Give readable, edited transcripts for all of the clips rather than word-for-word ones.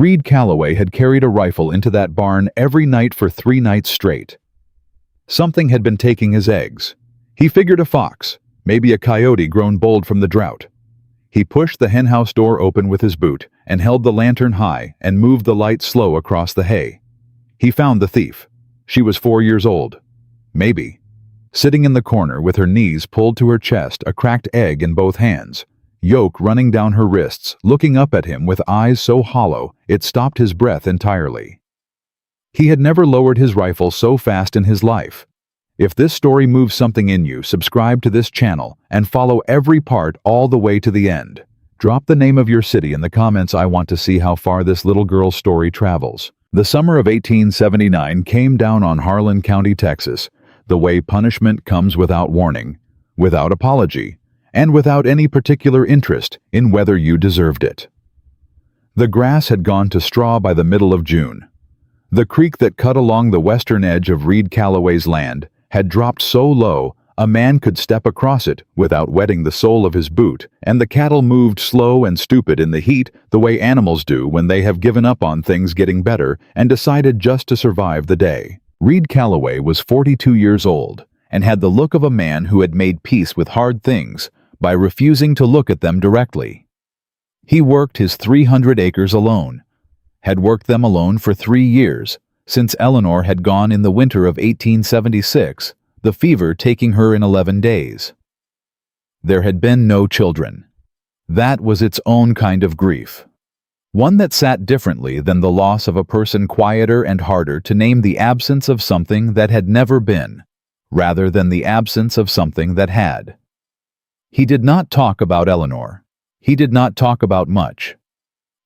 Reed Calloway had carried a rifle into that barn every night for 3 nights straight. Something had been taking his eggs. He figured a fox, maybe a coyote grown bold from the drought. He pushed the henhouse door open with his boot and held the lantern high and moved the light slow across the hay. He found the thief. She was 4 years old. Maybe. Sitting in the corner with her knees pulled to her chest, a cracked egg in both hands, yolk running down her wrists, looking up at him with eyes so hollow it stopped his breath entirely. He had never lowered his rifle so fast in his life. If this story moves something in you, subscribe to this channel and follow every part all the way to the end. Drop the name of your city in the comments. I want to see how far this little girl's story travels. The summer of 1879 came down on Harlan County, Texas, the way punishment comes without warning, without apology, and without any particular interest in whether you deserved it. The grass had gone to straw by the middle of June. The creek that cut along the western edge of Reed Calloway's land had dropped so low a man could step across it without wetting the sole of his boot, and the cattle moved slow and stupid in the heat the way animals do when they have given up on things getting better and decided just to survive the day. Reed Calloway was 42 years old and had the look of a man who had made peace with hard things by refusing to look at them directly. He worked his 300 acres alone, had worked them alone for 3 years, since Eleanor had gone in the winter of 1876, the fever taking her in 11 days. There had been no children. That was its own kind of grief. One that sat differently than the loss of a person, quieter and harder to name the absence of something that had never been, rather than the absence of something that had. He did not talk about Eleanor. He did not talk about much.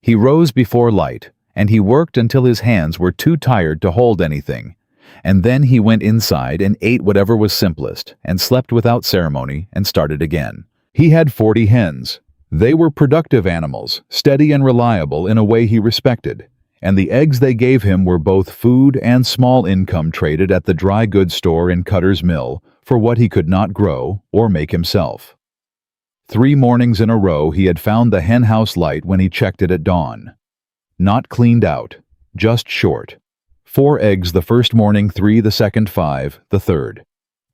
He rose before light, and he worked until his hands were too tired to hold anything, and then he went inside and ate whatever was simplest, and slept without ceremony, and started again. He had 40 hens. They were productive animals, steady and reliable in a way he respected, and the eggs they gave him were both food and small income traded at the dry goods store in Cutter's Mill for what he could not grow or make himself. 3 mornings in a row he had found the henhouse light when he checked it at dawn. Not cleaned out, just short. 4 eggs the first morning, 3 the second, 5 the third.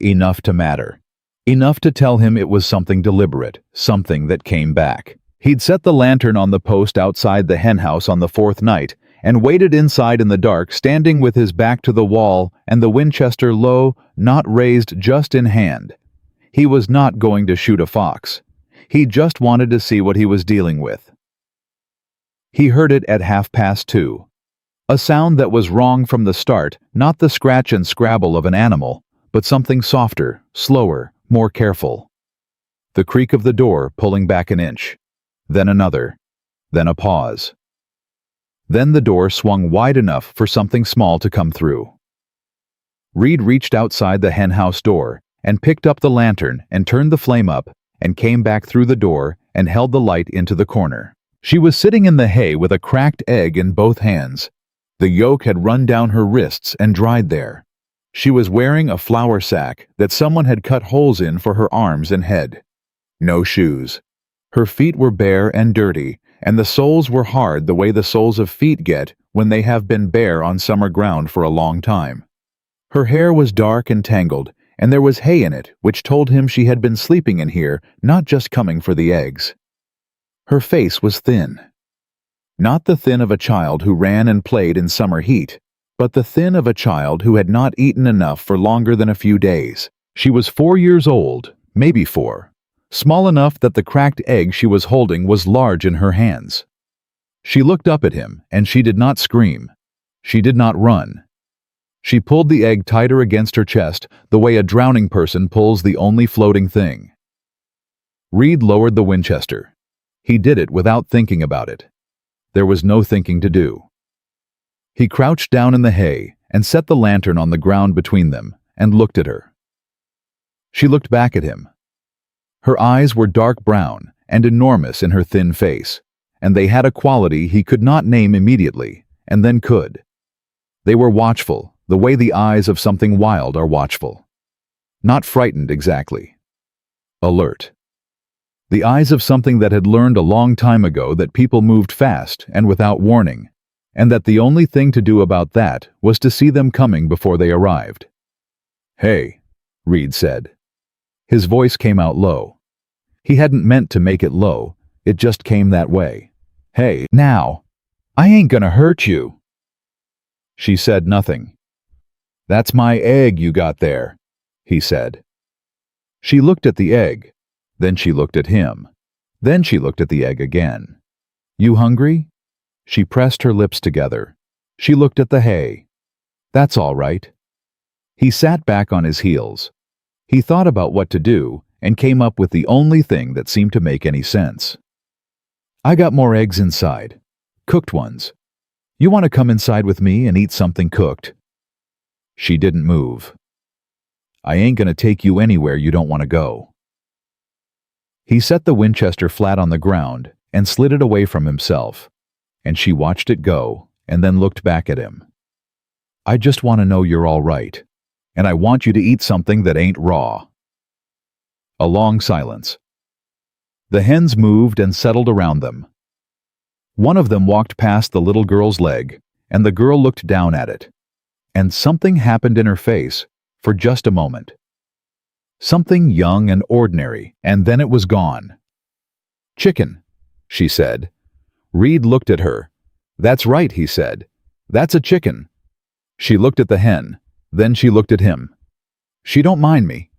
Enough to matter. Enough to tell him it was something deliberate, something that came back. He'd set the lantern on the post outside the henhouse on the 4th night and waited inside in the dark, standing with his back to the wall and the Winchester low, not raised, just in hand. He was not going to shoot a fox. He just wanted to see what he was dealing with. He heard it at 2:30. A sound that was wrong from the start, not the scratch and scrabble of an animal, but something softer, slower, more careful. The creak of the door pulling back an inch, then another, then a pause. Then the door swung wide enough for something small to come through. Reed reached outside the henhouse door and picked up the lantern and turned the flame up and came back through the door and held the light into the corner. She was sitting in the hay with a cracked egg in both hands. The yolk had run down her wrists and dried there. She was wearing a flour sack that someone had cut holes in for her arms and head. No shoes. Her feet were bare and dirty, and the soles were hard the way the soles of feet get when they have been bare on summer ground for a long time. Her hair was dark and tangled, and there was hay in it, which told him she had been sleeping in here, not just coming for the eggs. Her face was thin. Not the thin of a child who ran and played in summer heat, but the thin of a child who had not eaten enough for longer than a few days. She was 4 years old, maybe 4, small enough that the cracked egg she was holding was large in her hands. She looked up at him, and she did not scream. She did not run. She pulled the egg tighter against her chest, the way a drowning person pulls the only floating thing. Reed lowered the Winchester. He did it without thinking about it. There was no thinking to do. He crouched down in the hay and set the lantern on the ground between them and looked at her. She looked back at him. Her eyes were dark brown and enormous in her thin face, and they had a quality he could not name immediately, and then could. They were watchful, the way the eyes of something wild are watchful. Not frightened exactly. Alert. The eyes of something that had learned a long time ago that people moved fast and without warning, and that the only thing to do about that was to see them coming before they arrived. "Hey," Reed said. His voice came out low. He hadn't meant to make it low, it just came that way. "Hey, now, I ain't gonna hurt you." She said nothing. "That's my egg you got there," he said. She looked at the egg. Then she looked at him. Then she looked at the egg again. "You hungry?" She pressed her lips together. She looked at the hay. "That's all right." He sat back on his heels. He thought about what to do and came up with the only thing that seemed to make any sense. "I got more eggs inside. Cooked ones. You want to come inside with me and eat something cooked?" She didn't move. "I ain't gonna take you anywhere you don't want to go." He set the Winchester flat on the ground and slid it away from himself, and she watched it go and then looked back at him. "I just want to know you're all right, and I want you to eat something that ain't raw." A long silence. The hens moved and settled around them. One of them walked past the little girl's leg, and the girl looked down at it. And something happened in her face for just a moment. Something young and ordinary, and then it was gone. "Chicken," she said. Reed looked at her. "That's right," he said. "That's a chicken." She looked at the hen. Then she looked at him. "She don't mind me."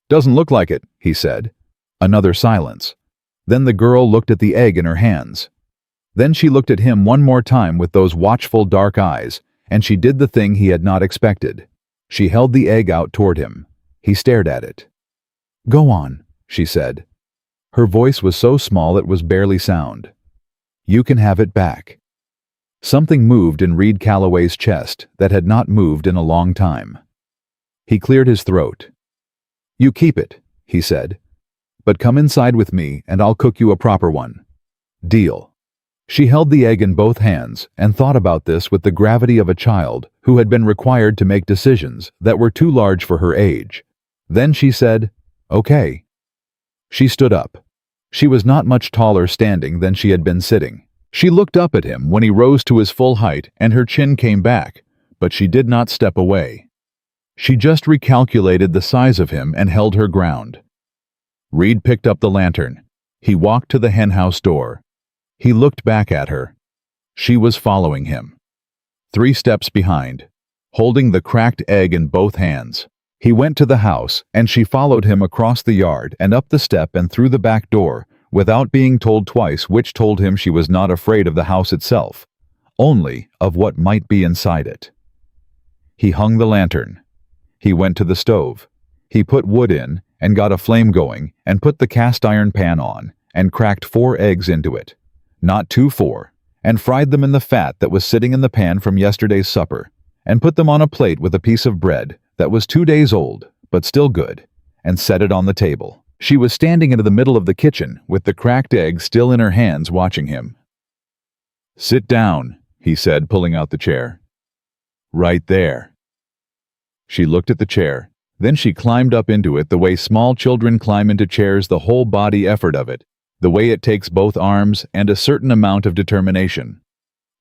"Doesn't look like it," he said. Another silence. Then the girl looked at the egg in her hands. Then she looked at him one more time with those watchful dark eyes, and she did the thing he had not expected. She held the egg out toward him. He stared at it. "Go on," she said. Her voice was so small it was barely sound. "You can have it back." Something moved in Reed Calloway's chest that had not moved in a long time. He cleared his throat. "You keep it," he said. "But come inside with me and I'll cook you a proper one. Deal." She held the egg in both hands and thought about this with the gravity of a child who had been required to make decisions that were too large for her age. Then she said, "Okay." She stood up. She was not much taller standing than she had been sitting. She looked up at him when he rose to his full height and her chin came back, but she did not step away. She just recalculated the size of him and held her ground. Reed picked up the lantern. He walked to the henhouse door. He looked back at her. She was following him. 3 steps behind, holding the cracked egg in both hands. He went to the house, and she followed him across the yard and up the step and through the back door, without being told twice, which told him she was not afraid of the house itself, only of what might be inside it. He hung the lantern. He went to the stove. He put wood in and got a flame going and put the cast iron pan on and cracked 4 eggs into it. Not 2, 4, and fried them in the fat that was sitting in the pan from yesterday's supper, and put them on a plate with a piece of bread that was 2 days old, but still good, and set it on the table. She was standing into the middle of the kitchen with the cracked egg still in her hands watching him. "Sit down," he said, pulling out the chair. "Right there." She looked at the chair. Then she climbed up into it the way small children climb into chairs, the whole body effort of it, the way it takes both arms and a certain amount of determination.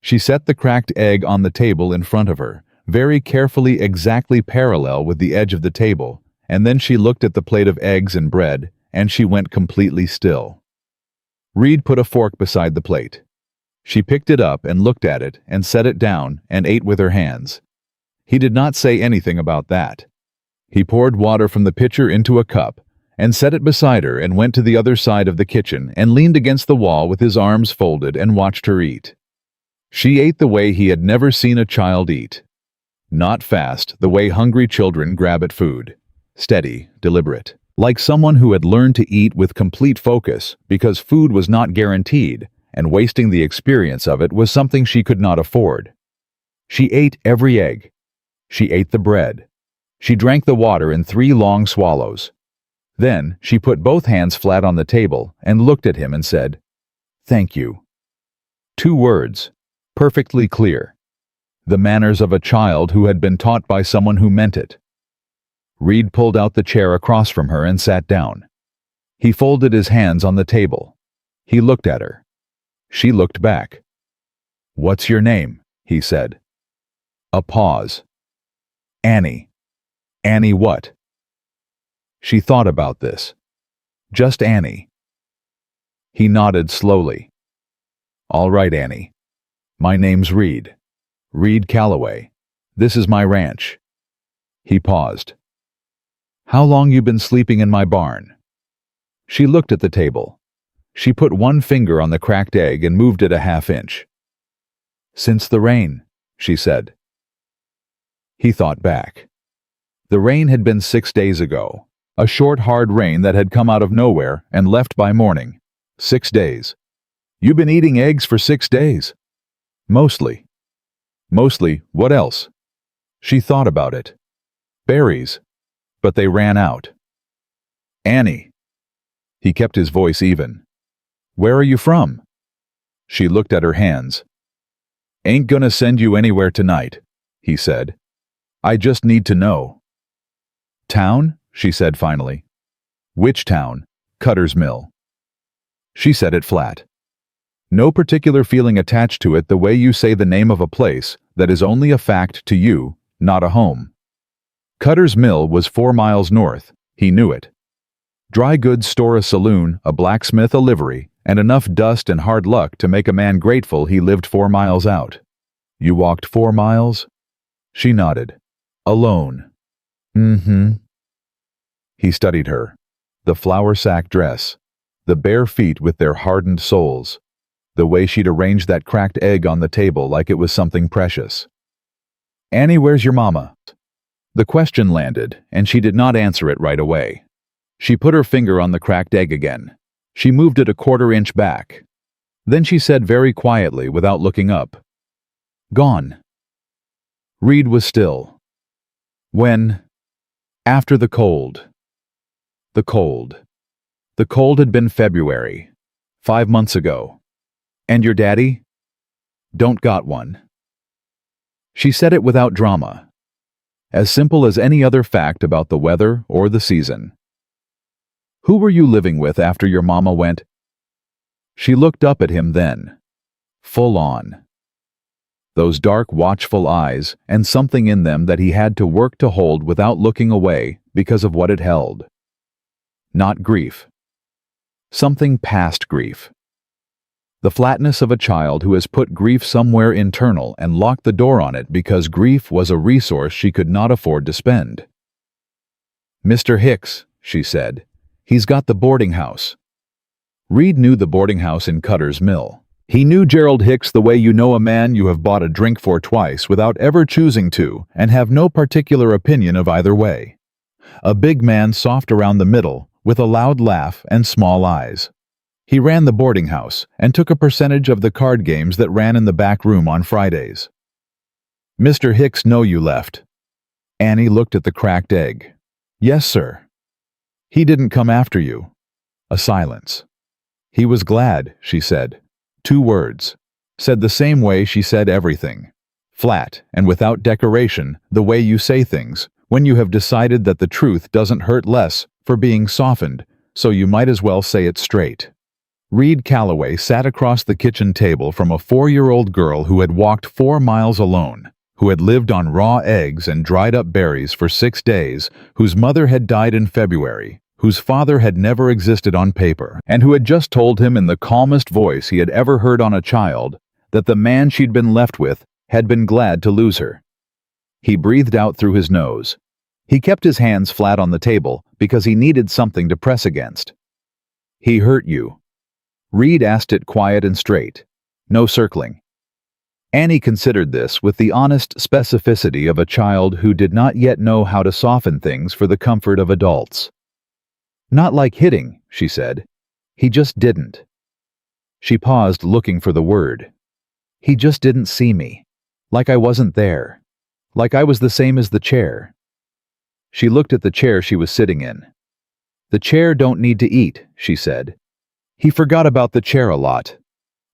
She set the cracked egg on the table in front of her, very carefully exactly parallel with the edge of the table, and then she looked at the plate of eggs and bread, and she went completely still. Reed put a fork beside the plate. She picked it up and looked at it and set it down and ate with her hands. He did not say anything about that. He poured water from the pitcher into a cup and set it beside her and went to the other side of the kitchen and leaned against the wall with his arms folded and watched her eat. She ate the way he had never seen a child eat. Not fast, the way hungry children grab at food. Steady, deliberate, like someone who had learned to eat with complete focus because food was not guaranteed, and wasting the experience of it was something she could not afford. She ate every egg. She ate the bread. She drank the water in 3 long swallows. Then she put both hands flat on the table and looked at him and said, "Thank you." 2 words, perfectly clear. The manners of a child who had been taught by someone who meant it. Reed pulled out the chair across from her and sat down. He folded his hands on the table. He looked at her. She looked back. "What's your name?" he said. A pause. Annie. Annie what? She thought about this. Just Annie. He nodded slowly. All right, Annie. My name's Reed. Reed Calloway. This is my ranch. He paused. How long you been sleeping in my barn? She looked at the table. She put one finger on the cracked egg and moved it a half-inch. Since the rain, she said. He thought back. The rain had been 6 days ago. A short, hard rain that had come out of nowhere and left by morning. 6 days. You been eating eggs for 6 days? Mostly. Mostly, what else? She thought about it. Berries. But they ran out. Annie. He kept his voice even. Where are you from? She looked at her hands. Ain't gonna send you anywhere tonight, he said. I just need to know. Town? She said finally. Which town? Cutter's Mill. She said it flat. No particular feeling attached to it, the way you say the name of a place that is only a fact to you, not a home. Cutter's Mill was 4 miles north. He knew it. Dry goods store, a saloon, a blacksmith, a livery, and enough dust and hard luck to make a man grateful he lived 4 miles out. You walked 4 miles? She nodded. Alone. Mm-hmm. He studied her. The flour sack dress. The bare feet with their hardened soles. The way she'd arranged that cracked egg on the table like it was something precious. Annie, where's your mama? The question landed, and she did not answer it right away. She put her finger on the cracked egg again. She moved it a 1/4 inch back. Then she said very quietly, without looking up, Gone. Reed was still. When? After the cold. The cold. The cold had been February, 5 months ago. And your daddy? Don't got one. She said it without drama. As simple as any other fact about the weather or the season. Who were you living with after your mama went? She looked up at him then. Full on. Those dark, watchful eyes, and something in them that he had to work to hold without looking away because of what it held. Not grief. Something past grief. The flatness of a child who has put grief somewhere internal and locked the door on it because grief was a resource she could not afford to spend. Mr. Hicks, she said. He's got the boarding house. Reed knew the boarding house in Cutter's Mill. He knew Gerald Hicks the way you know a man you have bought a drink for twice without ever choosing to and have no particular opinion of either way. A big man, soft around the middle, with a loud laugh and small eyes. He ran the boarding house and took a percentage of the card games that ran in the back room on Fridays. Mr. Hicks know you left. Annie looked at the cracked egg. Yes, sir. He didn't come after you. A silence. He was glad, she said. 2 words. Said the same way she said everything. Flat and without decoration, the way you say things, when you have decided that the truth doesn't hurt less for being softened, so you might as well say it straight. Reed Calloway sat across the kitchen table from a 4-year-old girl who had walked 4 miles alone, who had lived on raw eggs and dried-up berries for 6 days, whose mother had died in February, whose father had never existed on paper, and who had just told him in the calmest voice he had ever heard on a child that the man she'd been left with had been glad to lose her. He breathed out through his nose. He kept his hands flat on the table because he needed something to press against. He hurt you. Reed asked it quiet and straight. No circling. Annie considered this with the honest specificity of a child who did not yet know how to soften things for the comfort of adults. Not like hitting, she said. He just didn't. She paused, looking for the word. He just didn't see me. Like I wasn't there. Like I was the same as the chair. She looked at the chair she was sitting in. The chair don't need to eat, she said. He forgot about the chair a lot.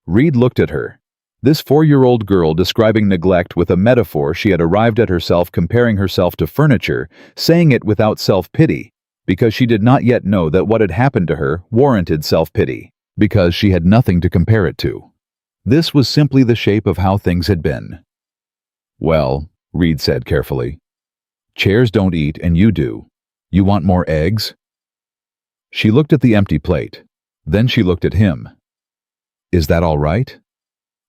Reed looked at her. This 4-year-old girl describing neglect with a metaphor she had arrived at herself, comparing herself to furniture, saying it without self-pity, because she did not yet know that what had happened to her warranted self-pity, because she had nothing to compare it to. This was simply the shape of how things had been. Well, Reed said carefully, chairs don't eat and you do. You want more eggs? She looked at the empty plate. Then she looked at him. Is that all right?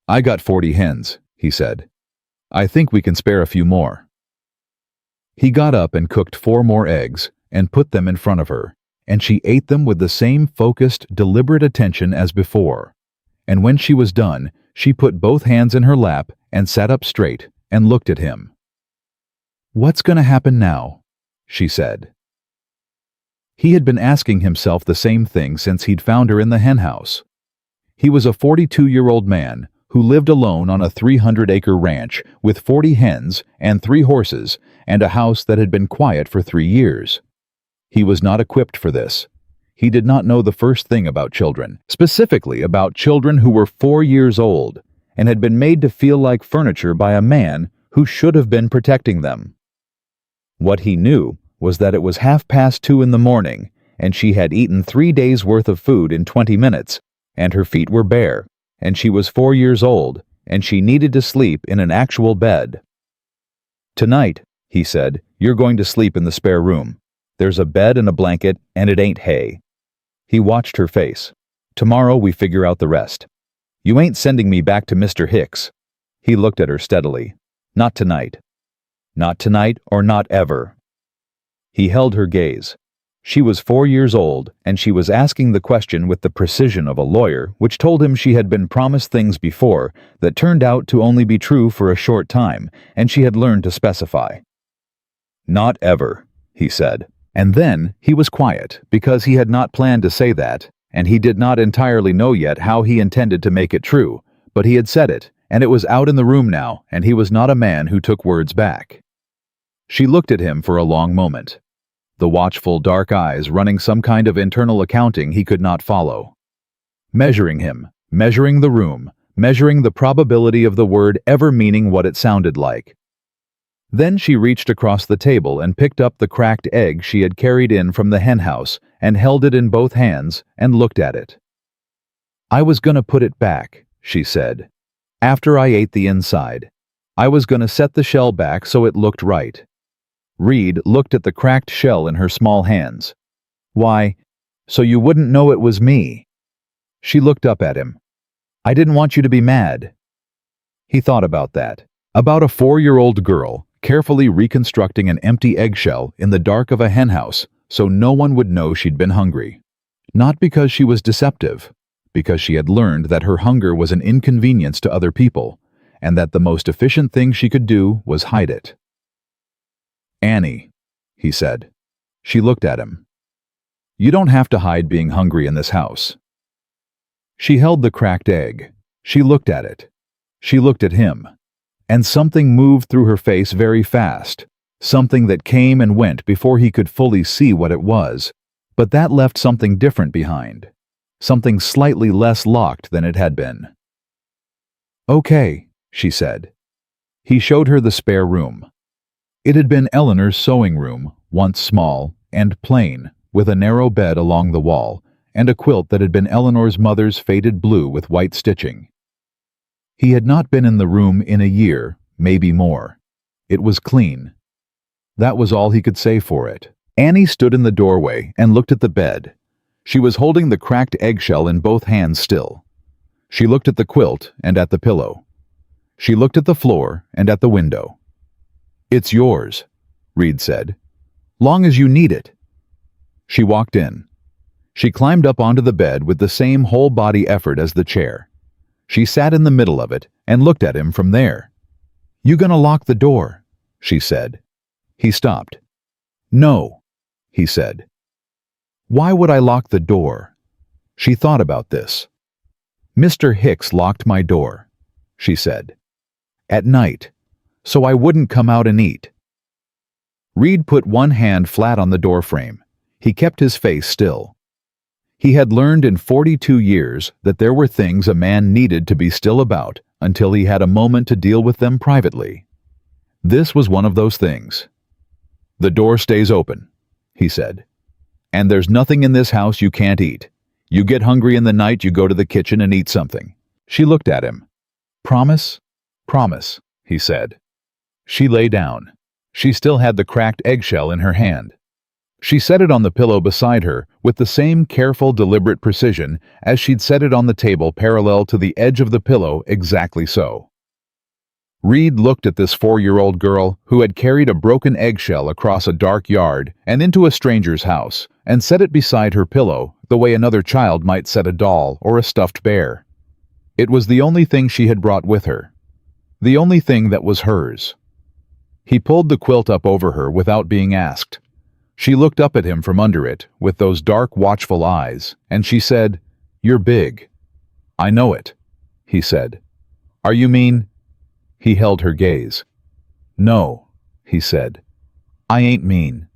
I got 40 hens, he said. I think we can spare a few more. He got up and cooked 4 more eggs and put them in front of her, and she ate them with the same focused, deliberate attention as before. And when she was done, she put both hands in her lap and sat up straight and looked at him. What's going to happen now? She said. He had been asking himself the same thing since he'd found her in the henhouse. He was a 42-year-old man who lived alone on a 300-acre ranch with 40 hens and 3 horses and a house that had been quiet for 3 years. He was not equipped for this. He did not know the first thing about children, specifically about children who were 4 years old and had been made to feel like furniture by a man who should have been protecting them. What he knew was that it was 2:30 in the morning and she had eaten 3 days' worth of food in 20 minutes, and her feet were bare, and she was 4 years old, and she needed to sleep in an actual bed. Tonight, he said, you're going to sleep in the spare room. There's a bed and a blanket, and it ain't hay. He watched her face. Tomorrow we figure out the rest. You ain't sending me back to Mr. Hicks. He looked at her steadily. Not tonight. Not tonight or not ever. He held her gaze. She was 4 years old, and she was asking the question with the precision of a lawyer, which told him she had been promised things before that turned out to only be true for a short time, and she had learned to specify. Not ever, he said. And then he was quiet, because he had not planned to say that, and he did not entirely know yet how he intended to make it true, but he had said it, and it was out in the room now, and he was not a man who took words back. She looked at him for a long moment, the watchful dark eyes running some kind of internal accounting he could not follow. Measuring him, measuring the room, measuring the probability of the word ever meaning what it sounded like. Then she reached across the table and picked up the cracked egg she had carried in from the henhouse and held it in both hands and looked at it. I was going to put it back, she said. After I ate the inside. I was going to set the shell back so it looked right. Reed looked at the cracked shell in her small hands. Why, so you wouldn't know it was me. She looked up at him. I didn't want you to be mad. He thought about that. About a 4-year-old girl carefully reconstructing an empty eggshell in the dark of a henhouse so no one would know she'd been hungry. Not because she was deceptive, because she had learned that her hunger was an inconvenience to other people, and that the most efficient thing she could do was hide it. Annie, he said. She looked at him. You don't have to hide being hungry in this house. She held the cracked egg. She looked at it. She looked at him. And something moved through her face very fast, something that came and went before he could fully see what it was, but that left something different behind, something slightly less locked than it had been. Okay, she said. He showed her the spare room. It had been Eleanor's sewing room, once small and plain, with a narrow bed along the wall, and a quilt that had been Eleanor's mother's faded blue with white stitching. He had not been in the room in a year, maybe more. It was clean. That was all he could say for it. Annie stood in the doorway and looked at the bed. She was holding the cracked eggshell in both hands still. She looked at the quilt and at the pillow. She looked at the floor and at the window. It's yours, Reed said. Long as you need it. She walked in. She climbed up onto the bed with the same whole-body effort as the chair. She sat in the middle of it and looked at him from there. You gonna lock the door? She said. He stopped. No, he said. Why would I lock the door? She thought about this. Mr. Hicks locked my door, she said. At night, so I wouldn't come out and eat. Reed put one hand flat on the doorframe. He kept his face still. He had learned in 42 years that there were things a man needed to be still about until he had a moment to deal with them privately. This was one of those things. The door stays open, he said. And there's nothing in this house you can't eat. You get hungry in the night, you go to the kitchen and eat something. She looked at him. Promise? Promise, he said. She lay down. She still had the cracked eggshell in her hand. She set it on the pillow beside her with the same careful, deliberate precision as she'd set it on the table parallel to the edge of the pillow, exactly so. Reed looked at this 4-year-old girl who had carried a broken eggshell across a dark yard and into a stranger's house and set it beside her pillow the way another child might set a doll or a stuffed bear. It was the only thing she had brought with her. The only thing that was hers. He pulled the quilt up over her without being asked. She looked up at him from under it with those dark, watchful eyes, and she said, "You're big." "I know it," he said. "Are you mean?" He held her gaze. "No," he said. "I ain't mean."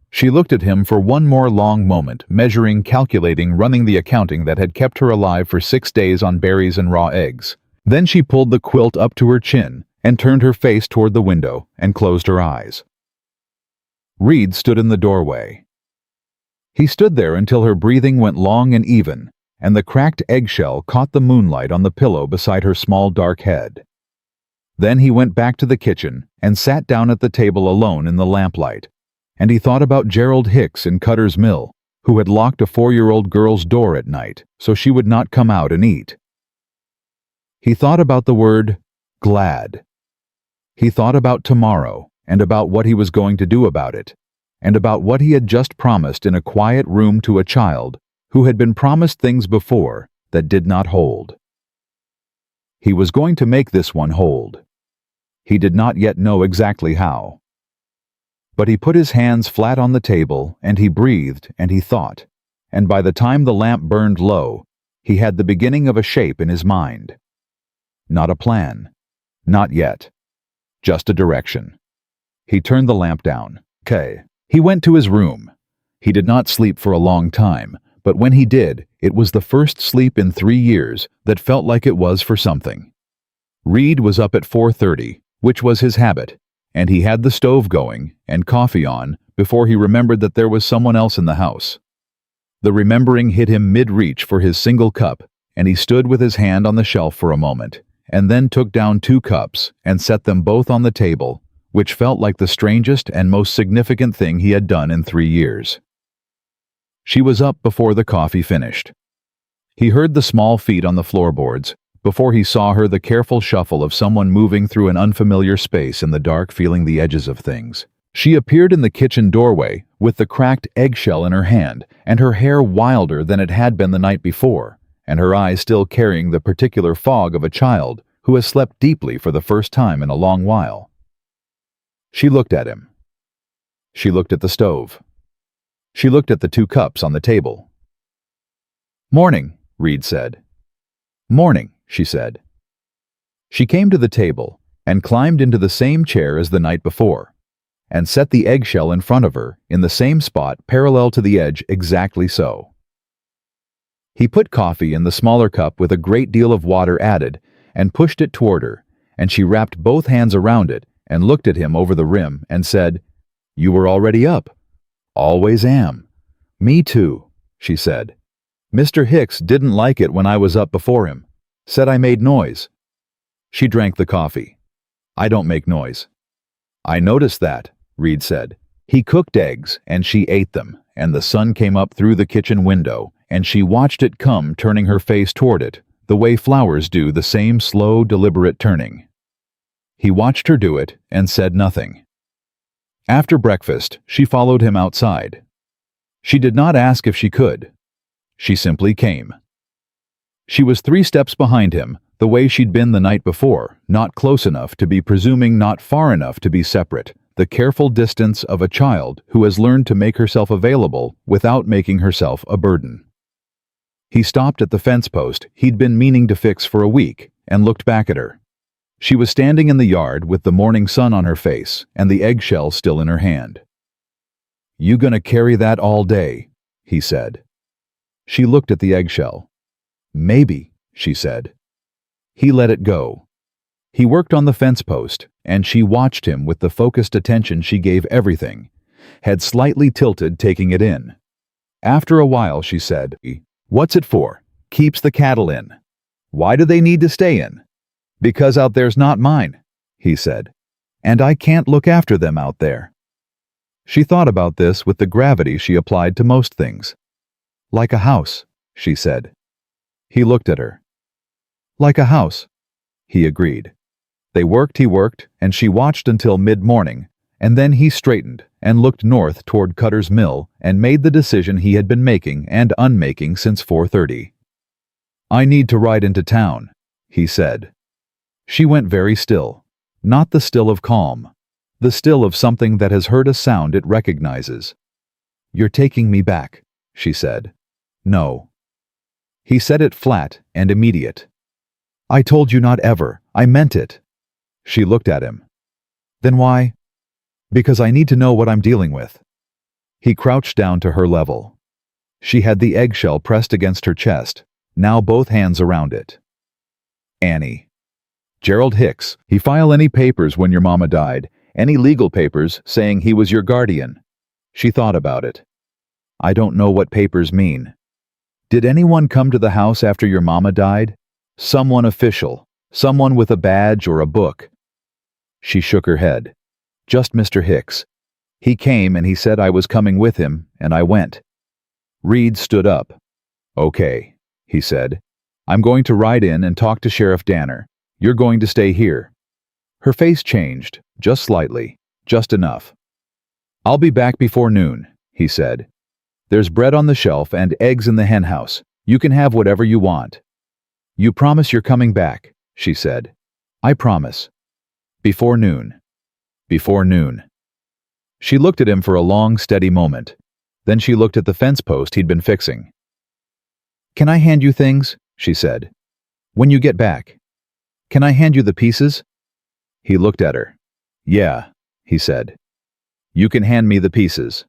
She looked at him for one more long moment, measuring, calculating, running the accounting that had kept her alive for 6 days on berries and raw eggs. Then she pulled the quilt up to her chin and turned her face toward the window and closed her eyes. Reed stood in the doorway. He stood there until her breathing went long and even, and the cracked eggshell caught the moonlight on the pillow beside her small dark head. Then he went back to the kitchen and sat down at the table alone in the lamplight, and he thought about Gerald Hicks in Cutter's Mill, who had locked a 4-year-old girl's door at night so she would not come out and eat. He thought about the word glad. He thought about tomorrow and about what he was going to do about it, and about what he had just promised in a quiet room to a child who had been promised things before that did not hold. He was going to make this one hold. He did not yet know exactly how. But he put his hands flat on the table, and he breathed, and he thought, and by the time the lamp burned low, he had the beginning of a shape in his mind. Not a plan. Not yet. Just a direction. He turned the lamp down. Okay. He went to his room. He did not sleep for a long time, but when he did, it was the first sleep in 3 years that felt like it was for something. Reed was up at 4:30, which was his habit, and he had the stove going and coffee on before he remembered that there was someone else in the house. The remembering hit him mid-reach for his single cup, and he stood with his hand on the shelf for a moment, and then took down 2 cups and set them both on the table, which felt like the strangest and most significant thing he had done in 3 years. She was up before the coffee finished. He heard the small feet on the floorboards, before he saw her the careful shuffle of someone moving through an unfamiliar space in the dark, feeling the edges of things. She appeared in the kitchen doorway with the cracked eggshell in her hand, and her hair wilder than it had been the night before, and her eyes still carrying the particular fog of a child who has slept deeply for the first time in a long while. She looked at him. She looked at the stove. She looked at the 2 cups on the table. "Morning," Reed said. "Morning," she said. She came to the table and climbed into the same chair as the night before, and set the eggshell in front of her in the same spot parallel to the edge, exactly so. He put coffee in the smaller cup with a great deal of water added and pushed it toward her, and she wrapped both hands around it and looked at him over the rim and said, "You were already up." "Always am." "Me too," she said. "Mr. Hicks didn't like it when I was up before him. Said I made noise." She drank the coffee. "I don't make noise." "I noticed that," Reed said. He cooked eggs, and she ate them, and the sun came up through the kitchen window, and she watched it come, turning her face toward it, the way flowers do the same slow, deliberate turning. He watched her do it and said nothing. After breakfast, she followed him outside. She did not ask if she could. She simply came. She was 3 steps behind him, the way she'd been the night before, not close enough to be presuming, not far enough to be separate, the careful distance of a child who has learned to make herself available without making herself a burden. He stopped at the fence post he'd been meaning to fix for a week and looked back at her. She was standing in the yard with the morning sun on her face and the eggshell still in her hand. "You gonna carry that all day?" he said. She looked at the eggshell. "Maybe," she said. He let it go. He worked on the fence post, and she watched him with the focused attention she gave everything, head slightly tilted, taking it in. After a while she said, "What's it for? Keeps the cattle in." "Why do they need to stay in?" "Because out there's not mine," he said. and I can't look after them out there. She thought about this with the gravity she applied to most things. Like a house, she said. He looked at her. Like a house, he agreed. He worked, and she watched until mid-morning, and then he straightened and looked north toward Cutter's Mill and made the decision he had been making and unmaking since 4:30. I need to ride into town, he said. She went very still, not the still of calm, the still of something that has heard a sound it recognizes. You're taking me back, she said. No. He said it flat and immediate. I told you not ever, I meant it. She looked at him. Then why? Because I need to know what I'm dealing with. He crouched down to her level. She had the eggshell pressed against her chest, now both hands around it. Annie. Gerald Hicks. He file any papers when your mama died, any legal papers saying he was your guardian. She thought about it. I don't know what papers mean. Did anyone come to the house after your mama died? Someone official, someone with a badge or a book. She shook her head. Just Mr. Hicks. He came and he said I was coming with him, and I went. Reed stood up. Okay, he said. I'm going to ride in and talk to Sheriff Danner. You're going to stay here. Her face changed, just slightly, just enough. I'll be back before noon, he said. There's bread on the shelf and eggs in the hen house. You can have whatever you want. You promise you're coming back, she said. I promise. Before noon. Before noon. She looked at him for a long, steady moment. Then she looked at the fence post he'd been fixing. Can I hand you things? She said. When you get back. Can I hand you the pieces? He looked at her. Yeah, he said. You can hand me the pieces.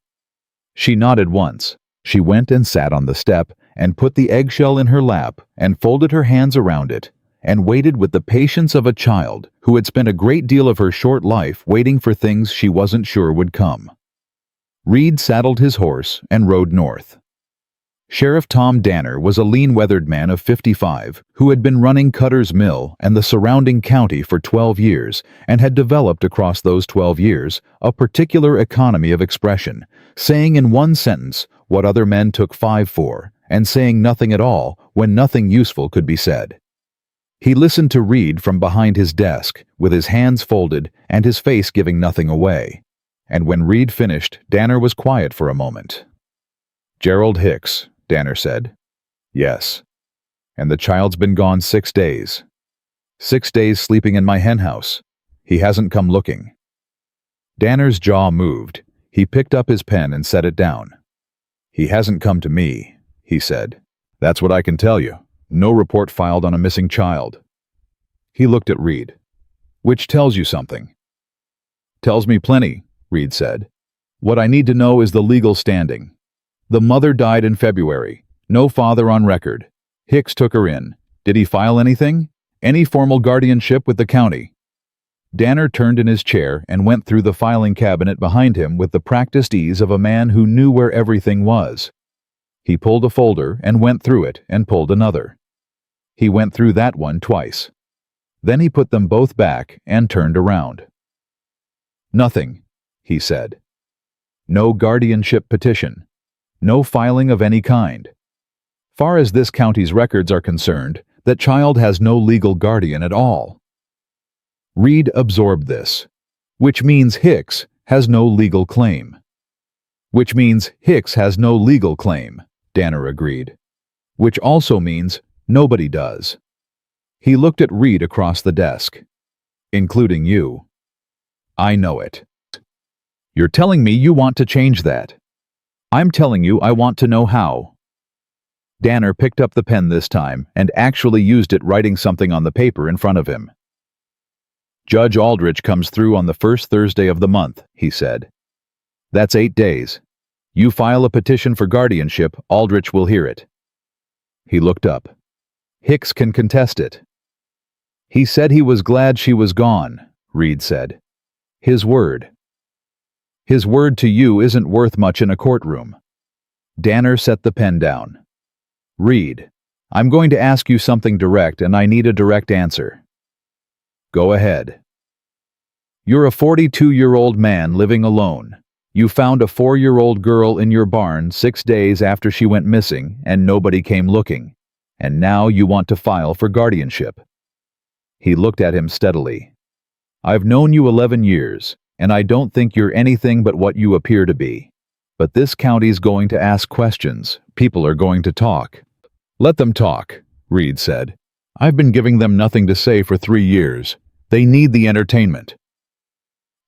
She nodded once. She went and sat on the step and put the eggshell in her lap and folded her hands around it and waited with the patience of a child who had spent a great deal of her short life waiting for things she wasn't sure would come. Reed saddled his horse and rode north. Sheriff Tom Danner was a lean-weathered man of 55 who had been running Cutter's Mill and the surrounding county for 12 years and had developed across those 12 years a particular economy of expression, saying in one sentence what other men took 5 for, and saying nothing at all when nothing useful could be said. He listened to Reed from behind his desk, with his hands folded and his face giving nothing away. And when Reed finished, Danner was quiet for a moment. Gerald Hicks, Danner said. Yes. And the child's been gone 6 days. 6 days sleeping in my hen house. He hasn't come looking. Danner's jaw moved. He picked up his pen and set it down. He hasn't come to me, he said. That's what I can tell you. No report filed on a missing child. He looked at Reed. Which tells you something. Tells me plenty, Reed said. What I need to know is the legal standing. The mother died in February. No father on record. Hicks took her in. Did he file anything? Any formal guardianship with the county? Danner turned in his chair and went through the filing cabinet behind him with the practiced ease of a man who knew where everything was. He pulled a folder and went through it and pulled another. He went through that one twice. Then he put them both back and turned around. Nothing, he said. No guardianship petition. No filing of any kind. Far as this county's records are concerned, that child has no legal guardian at all. Reed absorbed this, which means Hicks has no legal claim. Which means Hicks has no legal claim, Danner agreed. Which also means nobody does. He looked at Reed across the desk. Including you. I know it. You're telling me you want to change that. I'm telling you I want to know how. Danner picked up the pen this time and actually used it writing something on the paper in front of him. Judge Aldrich comes through on the first Thursday of the month, he said. That's 8 days. You file a petition for guardianship, Aldrich will hear it. He looked up. Hicks can contest it. He said he was glad she was gone, Reed said. His word. His word to you isn't worth much in a courtroom. Danner set the pen down. Reed, I'm going to ask you something direct and I need a direct answer. Go ahead. You're a 42-year-old man living alone. You found a 4-year-old girl in your barn 6 days after she went missing and nobody came looking. And now you want to file for guardianship. He looked at him steadily. I've known you 11 years, and I don't think you're anything but what you appear to be. But this county's going to ask questions. People are going to talk. Let them talk, Reed said. I've been giving them nothing to say for 3 years. They need the entertainment.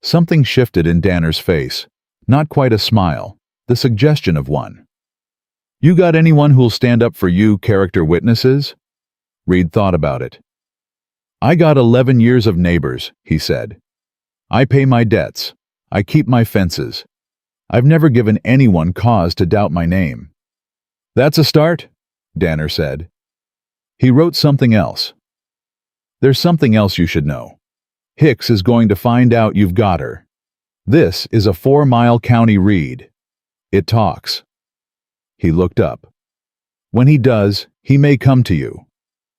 Something shifted in Danner's face. Not quite a smile, the suggestion of one. You got anyone who'll stand up for you, character witnesses? Reed thought about it. I got 11 years of neighbors, he said. I pay my debts. I keep my fences. I've never given anyone cause to doubt my name. That's a start, Danner said. He wrote something else. There's something else you should know. Hicks is going to find out you've got her. This is a 4-mile county Reed. It talks. He looked up. When he does, he may come to you.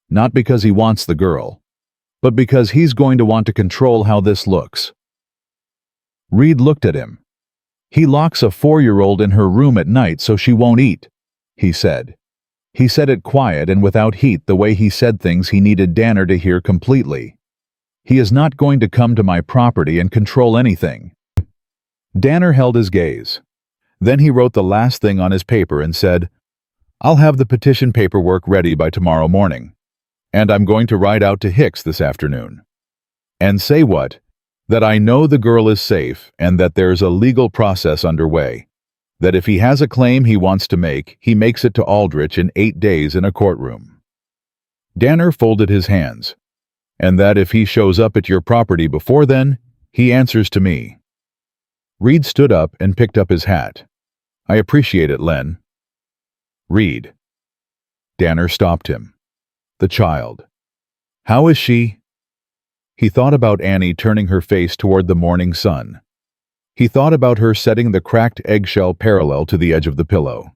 Not because he wants the girl, but because he's going to want to control how this looks. Reed looked at him. He locks a 4-year-old in her room at night so she won't eat, he said. He said it quiet and without heat, the way he said things he needed Danner to hear completely. He is not going to come to my property and control anything. Danner held his gaze. Then he wrote the last thing on his paper and said, I'll have the petition paperwork ready by tomorrow morning. And I'm going to ride out to Hicks this afternoon. And say what? That I know the girl is safe and that there's a legal process underway. That if he has a claim he wants to make, he makes it to Aldrich in 8 days in a courtroom. Danner folded his hands. And that if he shows up at your property before then, he answers to me. Reed stood up and picked up his hat. I appreciate it, Len. Reed. Danner stopped him. The child. How is she? He thought about Annie turning her face toward the morning sun. He thought about her setting the cracked eggshell parallel to the edge of the pillow.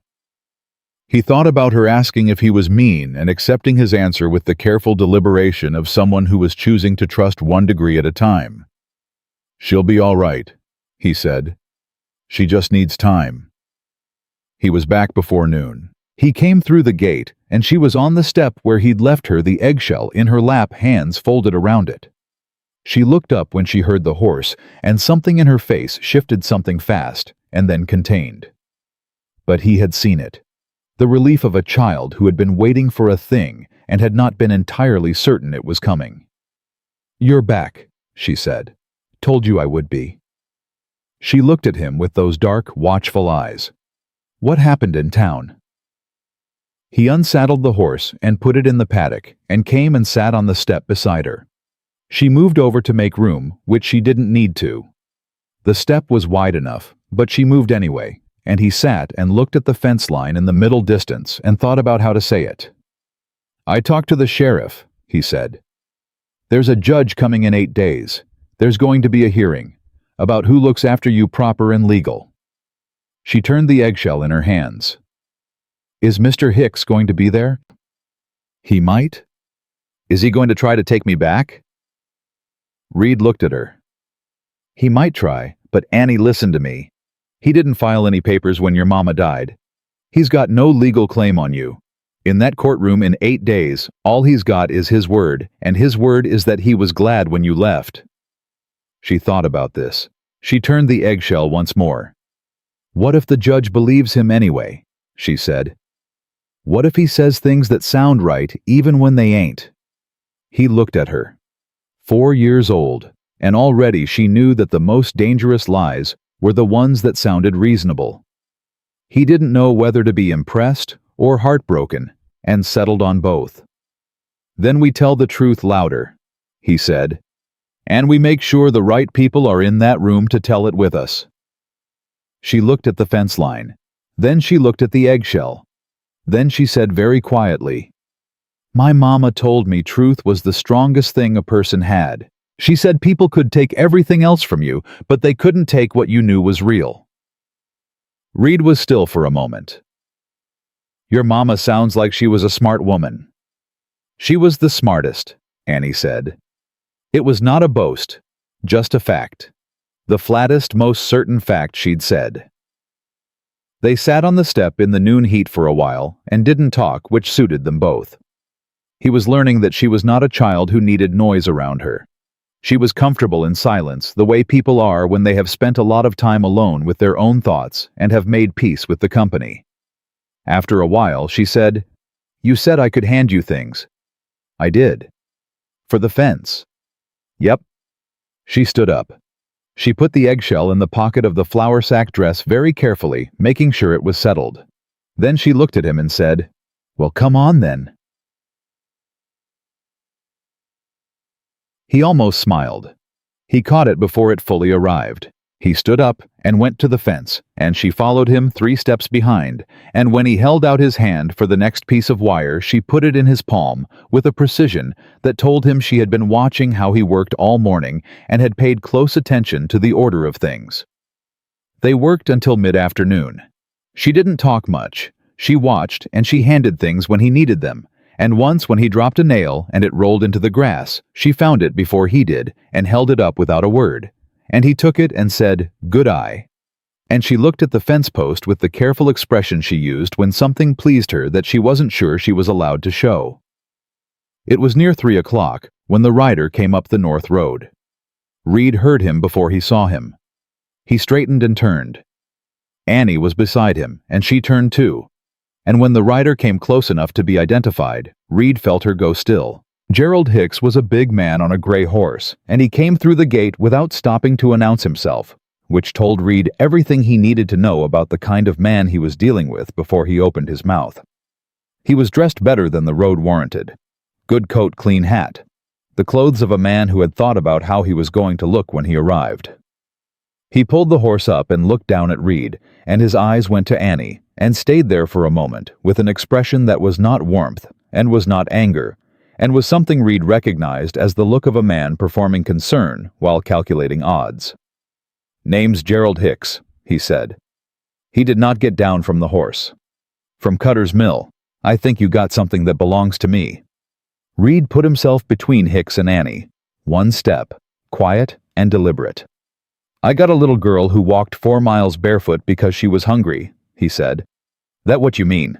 He thought about her asking if he was mean and accepting his answer with the careful deliberation of someone who was choosing to trust 1 degree at a time. She'll be all right, he said. She just needs time. He was back before noon. He came through the gate, and she was on the step where he'd left her, the eggshell in her lap, hands folded around it. She looked up when she heard the horse, and something in her face shifted something fast, and then contained. But he had seen it. The relief of a child who had been waiting for a thing and had not been entirely certain it was coming. You're back, she said. Told you I would be. She looked at him with those dark, watchful eyes. What happened in town? He unsaddled the horse and put it in the paddock and came and sat on the step beside her. She moved over to make room, which she didn't need to. The step was wide enough, but she moved anyway, and he sat and looked at the fence line in the middle distance and thought about how to say it. I talked to the sheriff, he said. There's a judge coming in 8 days. There's going to be a hearing about who looks after you proper and legal. She turned the eggshell in her hands. Is Mr. Hicks going to be there? He might. Is he going to try to take me back? Reed looked at her. He might try, but Annie listened to me. He didn't file any papers when your mama died. He's got no legal claim on you. In that courtroom in 8 days, all he's got is his word, and his word is that he was glad when you left. She thought about this. She turned the eggshell once more. What if the judge believes him anyway? She said. What if he says things that sound right even when they ain't? He looked at her. 4 years old, and already she knew that the most dangerous lies were the ones that sounded reasonable. He didn't know whether to be impressed or heartbroken, and settled on both. Then we tell the truth louder, he said, and we make sure the right people are in that room to tell it with us. She looked at the fence line. Then she looked at the eggshell. Then she said very quietly, My mama told me truth was the strongest thing a person had. She said people could take everything else from you, but they couldn't take what you knew was real. Reed was still for a moment. Your mama sounds like she was a smart woman. She was the smartest, Annie said. It was not a boast, Just a fact. The flattest, most certain fact she'd said. They sat on the step in the noon heat for a while and didn't talk, which suited them both. He was learning that she was not a child who needed noise around her. She was comfortable in silence, the way people are when they have spent a lot of time alone with their own thoughts and have made peace with the company. After a while, she said, "You said I could hand you things." "I did." "For the fence?" "Yep." She stood up. She put the eggshell in the pocket of the flour sack dress very carefully, making sure it was settled. Then she looked at him and said, "Well, come on then." He almost smiled. He caught it before it fully arrived. He stood up and went to the fence, and she followed him 3 steps behind, and when he held out his hand for the next piece of wire, she put it in his palm with a precision that told him she had been watching how he worked all morning and had paid close attention to the order of things. They worked until mid-afternoon. She didn't talk much. She watched, and she handed things when he needed them, and once when he dropped a nail and it rolled into the grass, she found it before he did and held it up without a word. And he took it and said, "Good eye." And she looked at the fence post with the careful expression she used when something pleased her that she wasn't sure she was allowed to show. It was near 3 o'clock when the rider came up the north road. Reed heard him before he saw him. He straightened and turned. Annie was beside him, and she turned too. And when the rider came close enough to be identified, Reed felt her go still. Gerald Hicks was a big man on a gray horse, and he came through the gate without stopping to announce himself, which told Reed everything he needed to know about the kind of man he was dealing with before he opened his mouth. He was dressed better than the road warranted. Good coat, clean hat. The clothes of a man who had thought about how he was going to look when he arrived. He pulled the horse up and looked down at Reed, and his eyes went to Annie, and stayed there for a moment with an expression that was not warmth, and was not anger, and was something Reed recognized as the look of a man performing concern while calculating odds. "Name's Gerald Hicks," he said. He did not get down from the horse. "From Cutter's Mill. I think you got something that belongs to me." Reed put himself between Hicks and Annie. 1 step, quiet and deliberate. "I got a little girl who walked 4 miles barefoot because she was hungry," he said. "That what you mean?"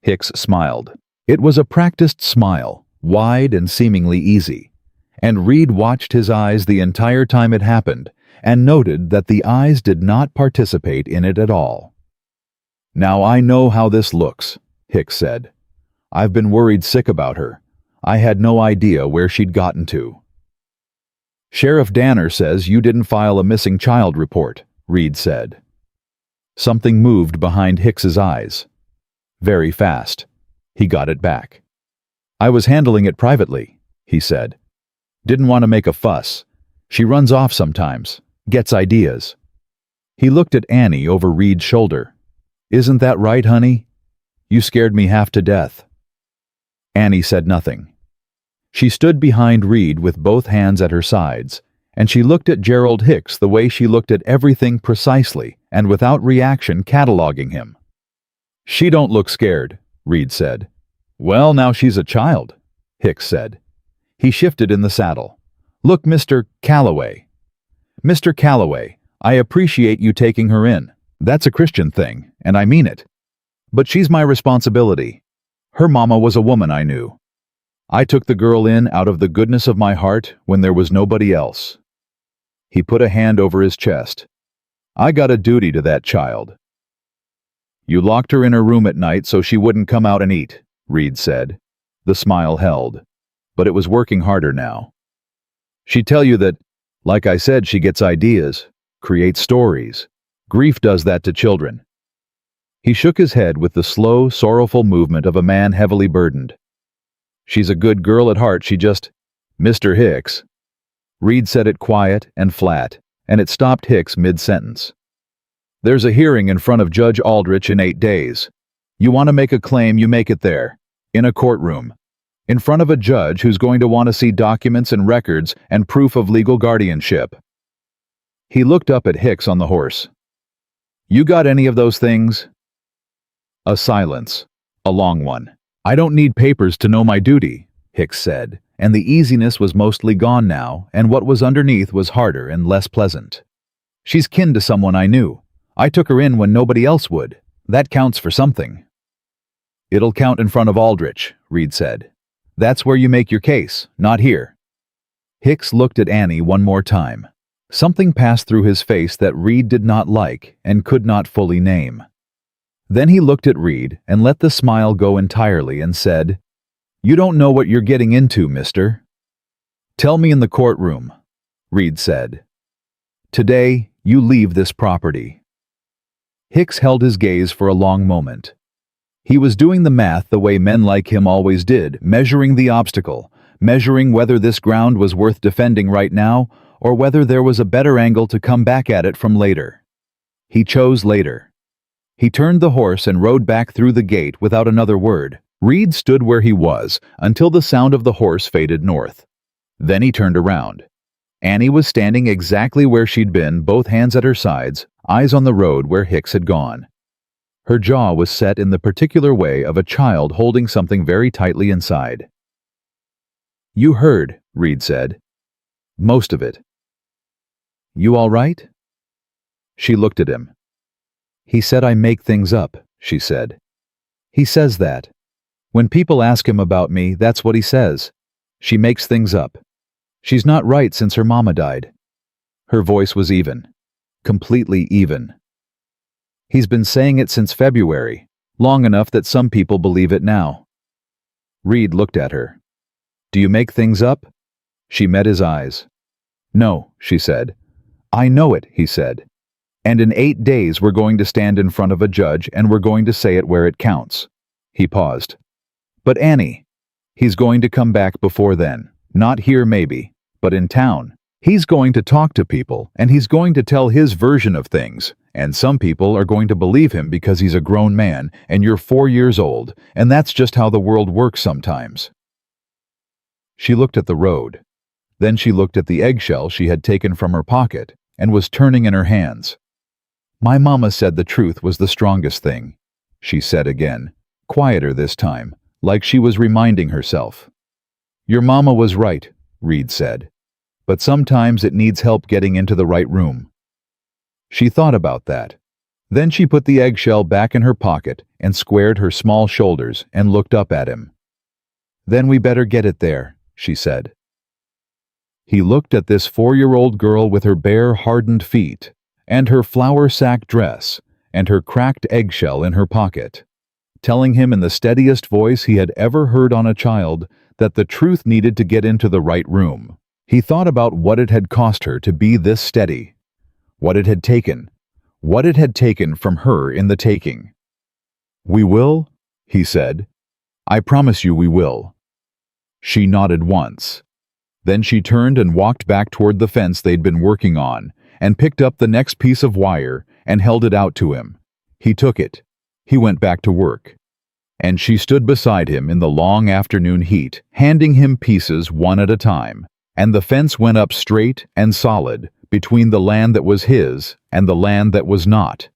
Hicks smiled. It was a practiced smile, wide and seemingly easy, and Reed watched his eyes the entire time it happened and noted that the eyes did not participate in it at all. "Now I know how this looks," Hicks said. "I've been worried sick about her. I had no idea where she'd gotten to." "Sheriff Danner says you didn't file a missing child report," Reed said. Something moved behind Hicks's eyes. Very fast. He got it back. "I was handling it privately," he said. "Didn't want to make a fuss. She runs off sometimes, gets ideas." He looked at Annie over Reed's shoulder. "Isn't that right, honey? You scared me half to death." Annie said nothing. She stood behind Reed with both hands at her sides, and she looked at Gerald Hicks the way she looked at everything precisely and without reaction, cataloging him. "She don't look scared," Reed said. "Well, now she's a child," Hicks said. He shifted in the saddle. "Look, Mr. Calloway. Mr. Calloway, I appreciate you taking her in. That's a Christian thing, and I mean it. But she's my responsibility. Her mama was a woman I knew. I took the girl in out of the goodness of my heart when there was nobody else." He put a hand over his chest. "I got a duty to that child." "You locked her in her room at night so she wouldn't come out and eat," Reed said. The smile held, but it was working harder now. "She'd tell you that, like I said, she gets ideas, creates stories. Grief does that to children." He shook his head with the slow, sorrowful movement of a man heavily burdened. "She's a good girl at heart, she just—" "Mr. Hicks." Reed said it quiet and flat, and it stopped Hicks mid-sentence. "There's a hearing in front of Judge Aldrich in 8 days. You want to make a claim, you make it there, in a courtroom, in front of a judge who's going to want to see documents and records and proof of legal guardianship." He looked up at Hicks on the horse. "You got any of those things?" A silence, a long one. "I don't need papers to know my duty," Hicks said, and the easiness was mostly gone now, and what was underneath was harder and less pleasant. She's kin to someone I knew. I took her in when nobody else would. That counts for something. It'll count in front of Aldrich, Reed said. That's where you make your case, not here. Hicks looked at Annie one more time. Something passed through his face that Reed did not like and could not fully name. Then he looked at Reed and let the smile go entirely and said, "You don't know what you're getting into, mister." "Tell me in the courtroom," Reed said. "Today, you leave this property." Hicks held his gaze for a long moment. He was doing the math the way men like him always did, measuring the obstacle, measuring whether this ground was worth defending right now or whether there was a better angle to come back at it from later. He chose later. He turned the horse and rode back through the gate without another word. Reed stood where he was until the sound of the horse faded north. Then he turned around. Annie was standing exactly where she'd been, both hands at her sides, eyes on the road where Hicks had gone. Her jaw was set in the particular way of a child holding something very tightly inside. "You heard," Reed said. "Most of it." "You all right?" She looked at him. "He said I make things up," she said. "He says that. When people ask him about me, that's what he says. She makes things up. She's not right since her mama died." Her voice was even. Completely even. "He's been saying it since February, long enough that some people believe it now." Reed looked at her. "Do you make things up?" She met his eyes. "No," she said. "I know it," he said. "And in 8 days we're going to stand in front of a judge and we're going to say it where it counts." He paused. "But Annie, he's going to come back before then. Not here maybe, but in town. He's going to talk to people, and he's going to tell his version of things, and some people are going to believe him because he's a grown man, and you're 4 years old, and that's just how the world works sometimes." She looked at the road. Then she looked at the eggshell she had taken from her pocket, and was turning in her hands. "My mama said the truth was the strongest thing," she said again, quieter this time, like she was reminding herself. "Your mama was right," Reed said. "But sometimes it needs help getting into the right room." She thought about that. Then she put the eggshell back in her pocket and squared her small shoulders and looked up at him. "Then we better get it there," she said. He looked at this 4-year-old girl with her bare, hardened feet, and her flour sack dress, and her cracked eggshell in her pocket, telling him in the steadiest voice he had ever heard on a child that the truth needed to get into the right room. He thought about what it had cost her to be this steady, what it had taken from her in the taking. "We will," he said. "I promise you we will." She nodded once. Then she turned and walked back toward the fence they'd been working on, and picked up the next piece of wire and held it out to him. He took it. He went back to work. And she stood beside him in the long afternoon heat, handing him pieces one at a time, and the fence went up straight and solid between the land that was his and the land that was not.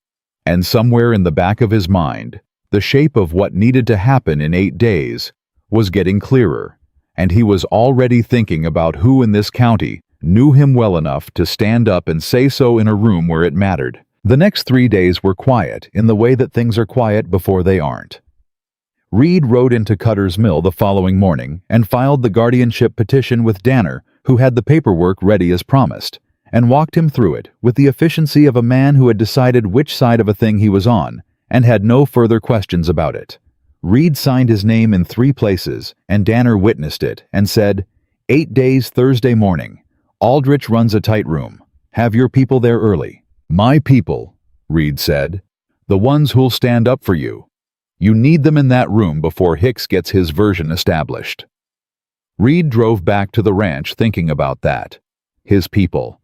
And somewhere in the back of his mind, the shape of what needed to happen in 8 days was getting clearer, and he was already thinking about who in this county knew him well enough to stand up and say so in a room where it mattered. The next 3 days were quiet in the way that things are quiet before they aren't. Reed rode into Cutter's Mill the following morning and filed the guardianship petition with Danner, who had the paperwork ready as promised, and walked him through it with the efficiency of a man who had decided which side of a thing he was on and had no further questions about it. Reed signed his name in 3 places, and Danner witnessed it and said, 8 days Thursday morning. Aldrich runs a tight room. Have your people there early. My people, Reed said. The ones who'll stand up for you. You need them in that room before Hicks gets his version established. Reed drove back to the ranch thinking about that. His people.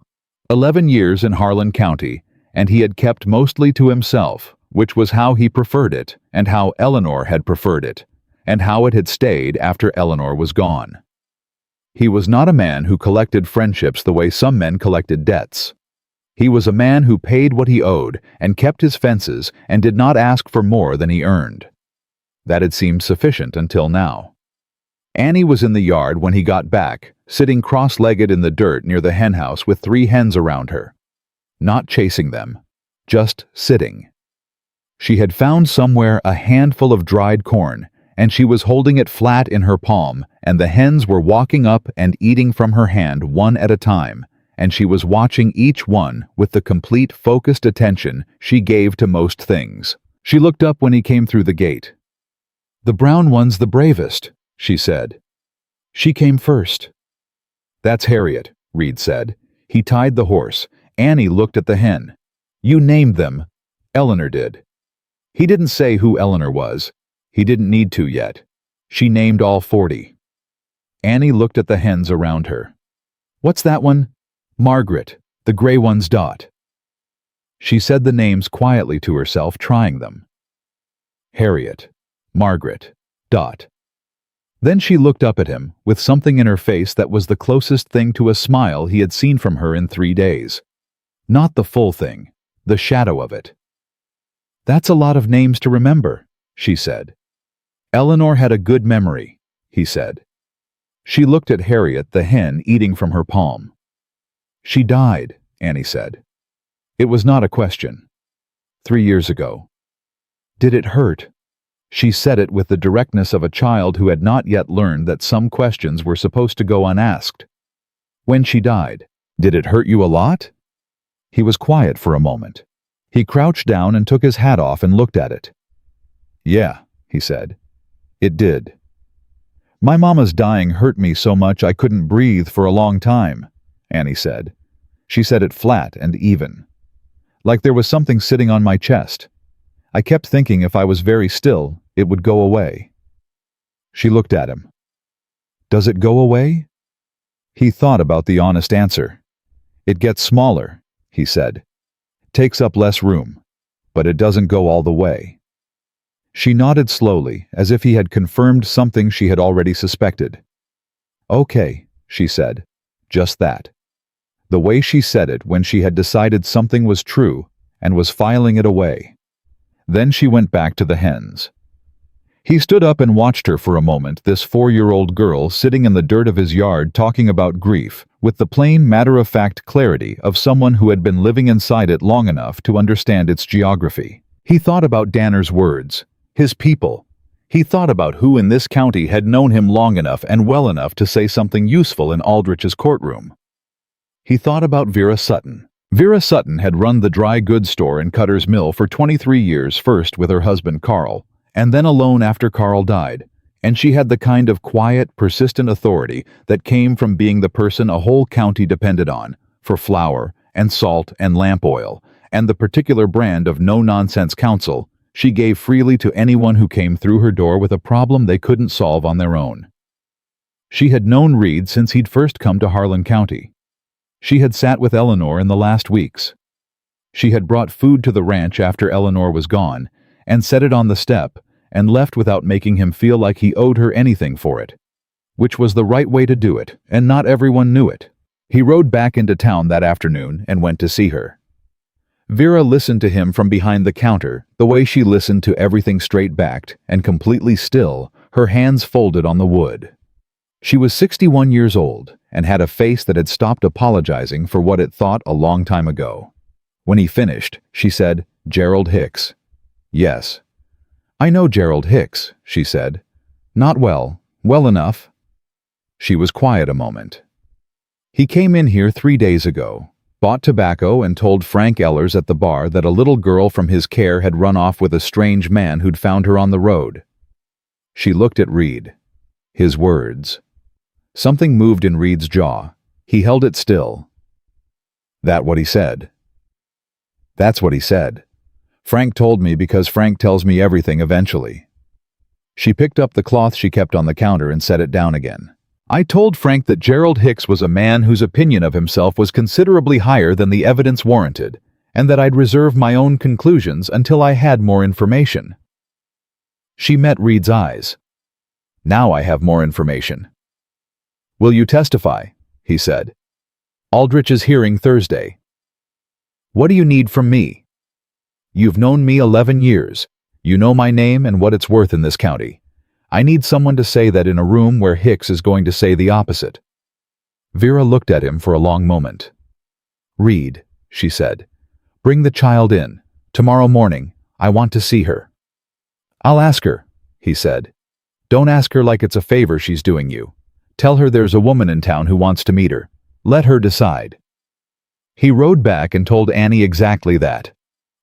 11 years in Harlan County, and he had kept mostly to himself, which was how he preferred it, and how Eleanor had preferred it, and how it had stayed after Eleanor was gone. He was not a man who collected friendships the way some men collected debts. He was a man who paid what he owed and kept his fences and did not ask for more than he earned. That had seemed sufficient until now. Annie was in the yard when he got back, sitting cross-legged in the dirt near the henhouse with 3 hens around her. Not chasing them, just sitting. She had found somewhere a handful of dried corn, and she was holding it flat in her palm, and the hens were walking up and eating from her hand one at a time, and she was watching each one with the complete focused attention she gave to most things. She looked up when he came through the gate. "The brown one's the bravest," she said. "She came first." "That's Harriet," Reed said. He tied the horse. Annie looked at the hen. "You named them." Eleanor did. He didn't say who Eleanor was. He didn't need to yet. She named all 40. Annie looked at the hens around her. "What's that one?" "Margaret, the gray one's Dot." She said the names quietly to herself, trying them. Harriet, Margaret, Dot. Then she looked up at him, with something in her face that was the closest thing to a smile he had seen from her in 3 days. Not the full thing, the shadow of it. "That's a lot of names to remember," she said. "Eleanor had a good memory," he said. She looked at Harriet, the hen, eating from her palm. "She died," Annie said. It was not a question. 3 years ago. "Did it hurt?" She said it with the directness of a child who had not yet learned that some questions were supposed to go unasked. "When she died, did it hurt you a lot?" He was quiet for a moment. He crouched down and took his hat off and looked at it. "Yeah," he said. "It did. My mama's dying hurt me so much I couldn't breathe for a long time," Annie said. She said it flat and even. Like there was something sitting on my chest. I kept thinking if I was very still, it would go away. She looked at him. "Does it go away?" He thought about the honest answer. "It gets smaller," he said. "Takes up less room, but it doesn't go all the way." She nodded slowly, as if he had confirmed something she had already suspected. "Okay," she said. Just that. The way she said it when she had decided something was true and was filing it away. Then she went back to the hens. He stood up and watched her for a moment, this 4-year-old girl sitting in the dirt of his yard talking about grief, with the plain matter-of-fact clarity of someone who had been living inside it long enough to understand its geography. He thought about Danner's words, his people. He thought about who in this county had known him long enough and well enough to say something useful in Aldrich's courtroom. He thought about Vera Sutton. Vera Sutton had run the dry goods store in Cutter's Mill for 23 years, first with her husband Carl, and then alone after Carl died, and she had the kind of quiet, persistent authority that came from being the person a whole county depended on, for flour and salt and lamp oil, and the particular brand of no-nonsense counsel she gave freely to anyone who came through her door with a problem they couldn't solve on their own. She had known Reed since he'd first come to Harlan County. She had sat with Eleanor in the last weeks. She had brought food to the ranch after Eleanor was gone, and set it on the step, and left without making him feel like he owed her anything for it. Which was the right way to do it, and not everyone knew it. He rode back into town that afternoon and went to see her. Vera listened to him from behind the counter, the way she listened to everything straight-backed and completely still, her hands folded on the wood. She was 61 years old and had a face that had stopped apologizing for what it thought a long time ago. When he finished, she said, "Gerald Hicks." "Yes." "I know Gerald Hicks," she said. "Not well. Well enough." She was quiet a moment. "He came in here 3 days ago, bought tobacco and told Frank Ellers at the bar that a little girl from his care had run off with a strange man who'd found her on the road." She looked at Reed. His words. Something moved in Reed's jaw. He held it still. "That what he said?" "That's what he said. Frank told me because Frank tells me everything eventually." She picked up the cloth she kept on the counter and set it down again. "I told Frank that Gerald Hicks was a man whose opinion of himself was considerably higher than the evidence warranted, and that I'd reserve my own conclusions until I had more information." She met Reed's eyes. "Now I have more information." "Will you testify?" he said. "Aldrich is hearing Thursday." "What do you need from me?" "You've known me 11 years. You know my name and what it's worth in this county. I need someone to say that in a room where Hicks is going to say the opposite." Vera looked at him for a long moment. "Reed," she said, "bring the child in. Tomorrow morning, I want to see her." "I'll ask her," he said. "Don't ask her like it's a favor she's doing you. Tell her there's a woman in town who wants to meet her. Let her decide." He rode back and told Annie exactly that.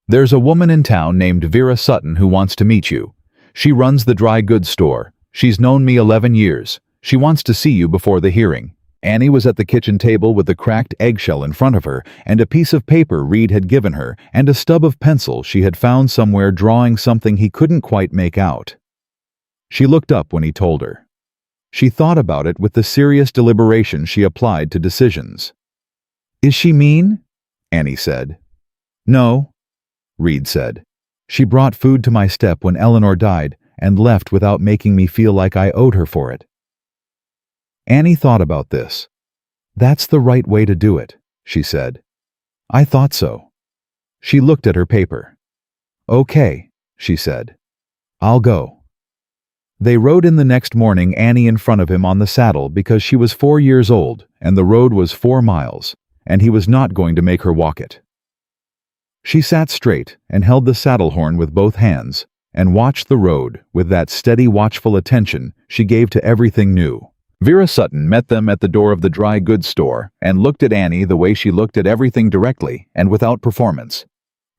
"There's a woman in town named Vera Sutton who wants to meet you. She runs the dry goods store. She's known me 11 years. She wants to see you before the hearing." Annie was at the kitchen table with the cracked eggshell in front of her and a piece of paper Reed had given her and a stub of pencil she had found somewhere drawing something he couldn't quite make out. She looked up when he told her. She thought about it with the serious deliberation she applied to decisions. "Is she mean?" Annie said. "No," Reed said. "She brought food to my step when Eleanor died and left without making me feel like I owed her for it." Annie thought about this. "That's the right way to do it," she said. "I thought so." She looked at her paper. "Okay," she said. "I'll go." They rode in the next morning, Annie in front of him on the saddle because she was 4 years old and the road was 4 miles, and he was not going to make her walk it. She sat straight and held the saddle horn with both hands and watched the road with that steady, watchful attention she gave to everything new. Vera Sutton met them at the door of the dry goods store and looked at Annie the way she looked at everything, directly and without performance.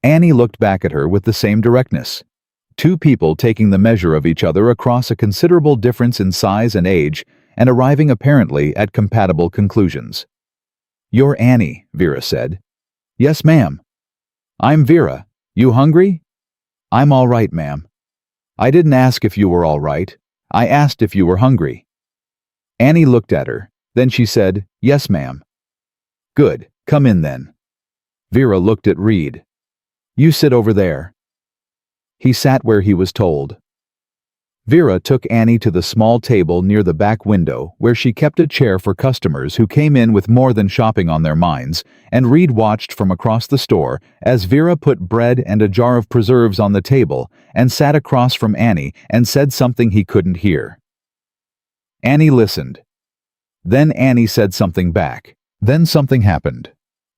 Annie looked back at her with the same directness. Two people taking the measure of each other across a considerable difference in size and age and arriving apparently at compatible conclusions. "You're Annie," Vera said. "Yes, ma'am." "I'm Vera. You hungry?" "I'm all right, ma'am." "I didn't ask if you were all right. I asked if you were hungry." Annie looked at her. Then she said, "Yes, ma'am." "Good. Come in then." Vera looked at Reed. "You sit over there." He sat where he was told. Vera took Annie to the small table near the back window where she kept a chair for customers who came in with more than shopping on their minds, and Reed watched from across the store as Vera put bread and a jar of preserves on the table and sat across from Annie and said something he couldn't hear. Annie listened. Then Annie said something back. Then something happened.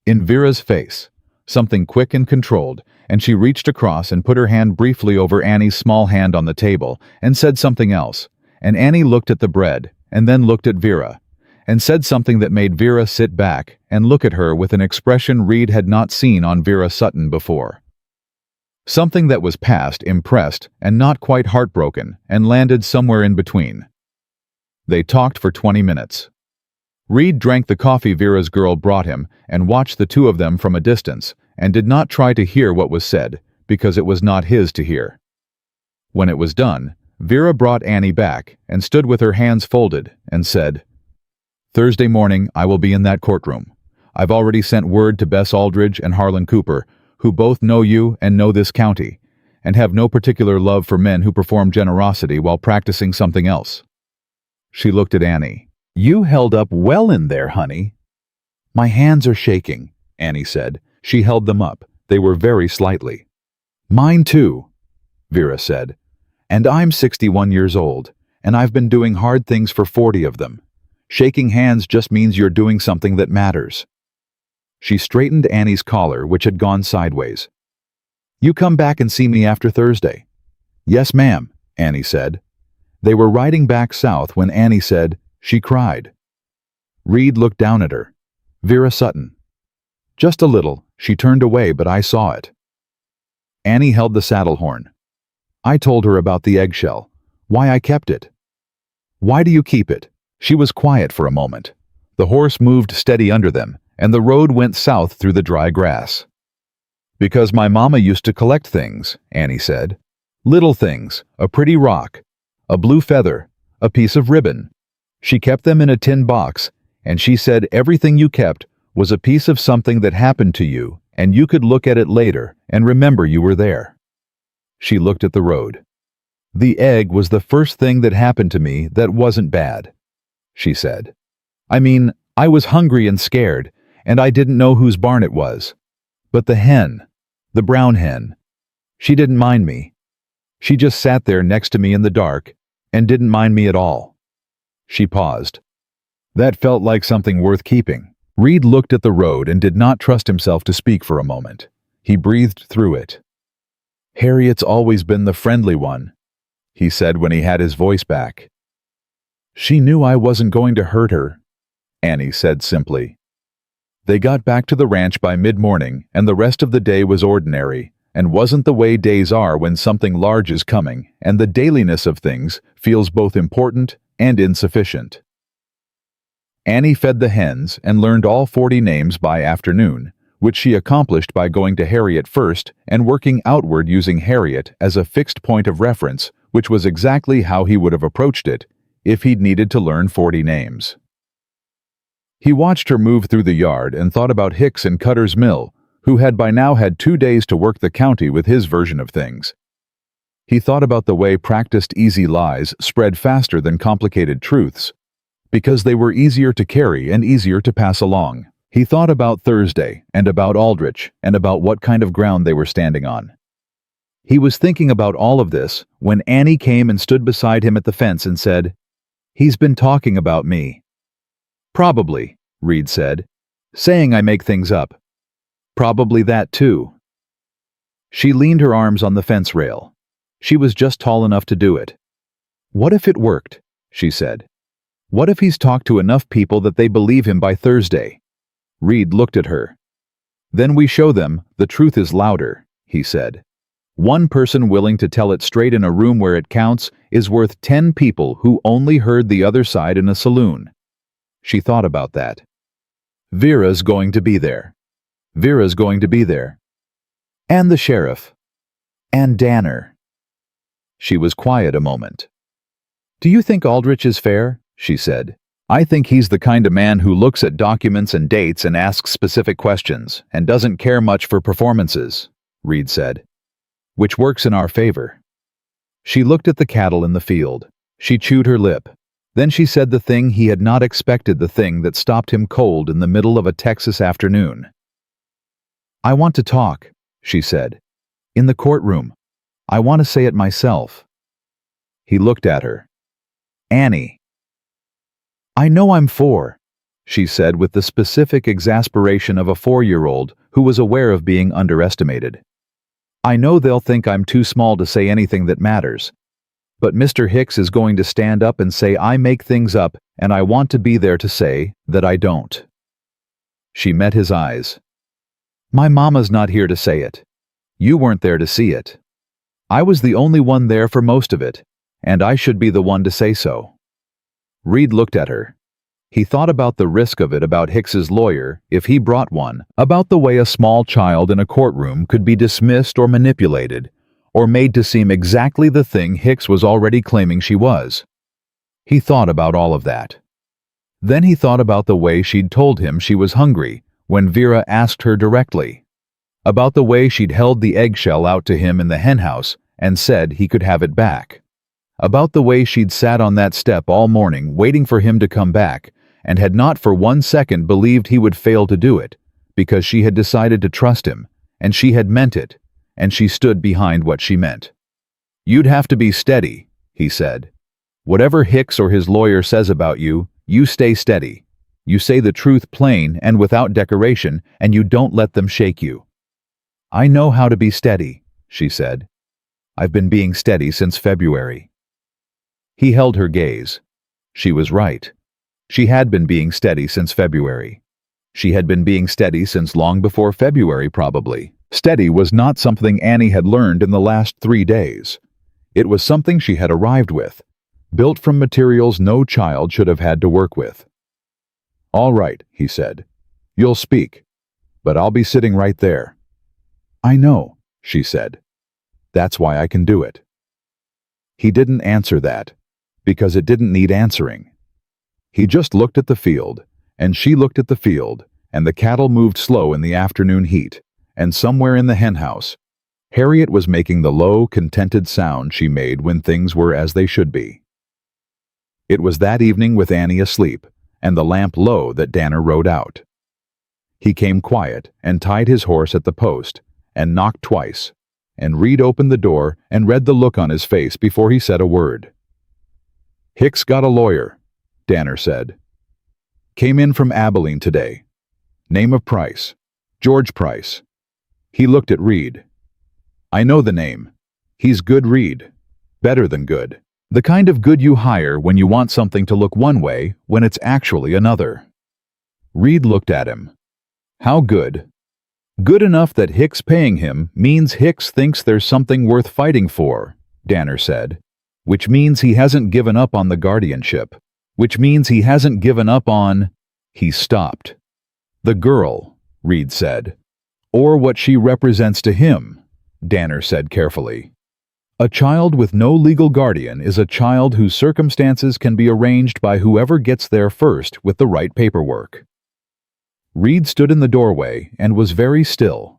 In Vera's face. Something quick and controlled, and she reached across and put her hand briefly over Annie's small hand on the table and said something else, and Annie looked at the bread and then looked at Vera and said something that made Vera sit back and look at her with an expression Reed had not seen on Vera Sutton before. Something that was past, impressed, and not quite heartbroken, and landed somewhere in between. They talked for 20 minutes. Reed drank the coffee Vera's girl brought him and watched the two of them from a distance and did not try to hear what was said because it was not his to hear. When it was done, Vera brought Annie back and stood with her hands folded and said, "Thursday morning I will be in that courtroom. I've already sent word to Bess Aldridge and Harlan Cooper, who both know you and know this county, and have no particular love for men who perform generosity while practicing something else." She looked at Annie. "You held up well in there, honey." "My hands are shaking," Annie said. She held them up. They were very slightly. "Mine too," Vera said. "And I'm 61 years old, and I've been doing hard things for 40 of them. Shaking hands just means you're doing something that matters." She straightened Annie's collar, which had gone sideways. "You come back and see me after Thursday." "Yes, ma'am," Annie said. They were riding back south when Annie said, "She cried." Reed looked down at her. "Vera Sutton." "Just a little. She turned away, but I saw it." Annie held the saddle horn. "I told her about the eggshell. Why I kept it." "Why do you keep it?" She was quiet for a moment. The horse moved steady under them, and the road went south through the dry grass. "Because my mama used to collect things," Annie said. "Little things, a pretty rock, a blue feather, a piece of ribbon. She kept them in a tin box, and she said everything you kept was a piece of something that happened to you, and you could look at it later and remember you were there." She looked at the road. "The egg was the first thing that happened to me that wasn't bad," she said. "I mean, I was hungry and scared, and I didn't know whose barn it was. But the hen, the brown hen, she didn't mind me. She just sat there next to me in the dark, and didn't mind me at all." She paused. That felt like something worth keeping. Reed looked at the road and did not trust himself to speak for a moment. He breathed through it. "Harriet's always been the friendly one," he said when he had his voice back. "She knew I wasn't going to hurt her," Annie said simply. They got back to the ranch by mid-morning, and the rest of the day was ordinary, and wasn't the way days are when something large is coming, and the dailiness of things feels both important and insufficient. Annie fed the hens and learned all 40 names by afternoon, which she accomplished by going to Harriet first and working outward using Harriet as a fixed point of reference, which was exactly how he would have approached it if he'd needed to learn 40 names. He watched her move through the yard and thought about Hicks and Cutter's Mill, who had by now had 2 days to work the county with his version of things. He thought about the way practiced easy lies spread faster than complicated truths, because they were easier to carry and easier to pass along. He thought about Thursday and about Aldrich and about what kind of ground they were standing on. He was thinking about all of this when Annie came and stood beside him at the fence and said, "He's been talking about me." "Probably," Reed said, "saying I make things up." "Probably that too." She leaned her arms on the fence rail. She was just tall enough to do it. "What if it worked?" she said. "What if he's talked to enough people that they believe him by Thursday?" Reed looked at her. "Then we show them the truth is louder," he said. "One person willing to tell it straight in a room where it counts is worth 10 people who only heard the other side in a saloon." She thought about that. "Vera's going to be there. Vera's going to be there. And the sheriff. And Danner." She was quiet a moment. "Do you think Aldrich is fair?" she said. "I think he's the kind of man who looks at documents and dates and asks specific questions, and doesn't care much for performances," Reed said. "Which works in our favor." She looked at the cattle in the field. She chewed her lip. Then she said the thing he had not expected, the thing that stopped him cold in the middle of a Texas afternoon. "I want to talk," she said. "In the courtroom. I want to say it myself." He looked at her. "Annie." "I know I'm 4, she said with the specific exasperation of a 4-year-old who was aware of being underestimated. "I know they'll think I'm too small to say anything that matters. But Mr. Hicks is going to stand up and say I make things up, and I want to be there to say that I don't." She met his eyes. "My mama's not here to say it. You weren't there to see it. I was the only one there for most of it, and I should be the one to say so." Reed looked at her. He thought about the risk of it, about Hicks's lawyer, if he brought one, about the way a small child in a courtroom could be dismissed or manipulated, or made to seem exactly the thing Hicks was already claiming she was. He thought about all of that. Then he thought about the way she'd told him she was hungry when Vera asked her directly, about the way she'd held the eggshell out to him in the henhouse and said he could have it back, about the way she'd sat on that step all morning waiting for him to come back and had not for 1 second believed he would fail to do it, because she had decided to trust him, and she had meant it, and she stood behind what she meant. "You'd have to be steady," he said. "Whatever Hicks or his lawyer says about you, you stay steady. You say the truth plain and without decoration, and you don't let them shake you." "I know how to be steady," she said. "I've been being steady since February." He held her gaze. She was right. She had been being steady since February. She had been being steady since long before February, probably. Steady was not something Annie had learned in the last 3 days. It was something she had arrived with, built from materials no child should have had to work with. "All right," he said. "You'll speak, but I'll be sitting right there." "I know," she said. "That's why I can do it." He didn't answer that, because it didn't need answering. He just looked at the field, and she looked at the field, and the cattle moved slow in the afternoon heat, and somewhere in the henhouse, Harriet was making the low, contented sound she made when things were as they should be. It was that evening with Annie asleep, and the lamp low that Danner rode out. He came quiet and tied his horse at the post, and knocked twice, and Reed opened the door and read the look on his face before he said a word. Hicks got a lawyer, Danner said. Came in from Abilene today. Name of Price. George Price. He looked at Reed. I know the name. He's good Reed. Better than good. The kind of good you hire when you want something to look one way when it's actually another. Reed looked at him. How good? Good enough that Hicks paying him means Hicks thinks there's something worth fighting for, Danner said. Which means he hasn't given up on the guardianship. Which means he hasn't given up on... He stopped. The girl, Reed said. Or what she represents to him, Danner said carefully. A child with no legal guardian is a child whose circumstances can be arranged by whoever gets there first with the right paperwork. Reed stood in the doorway and was very still.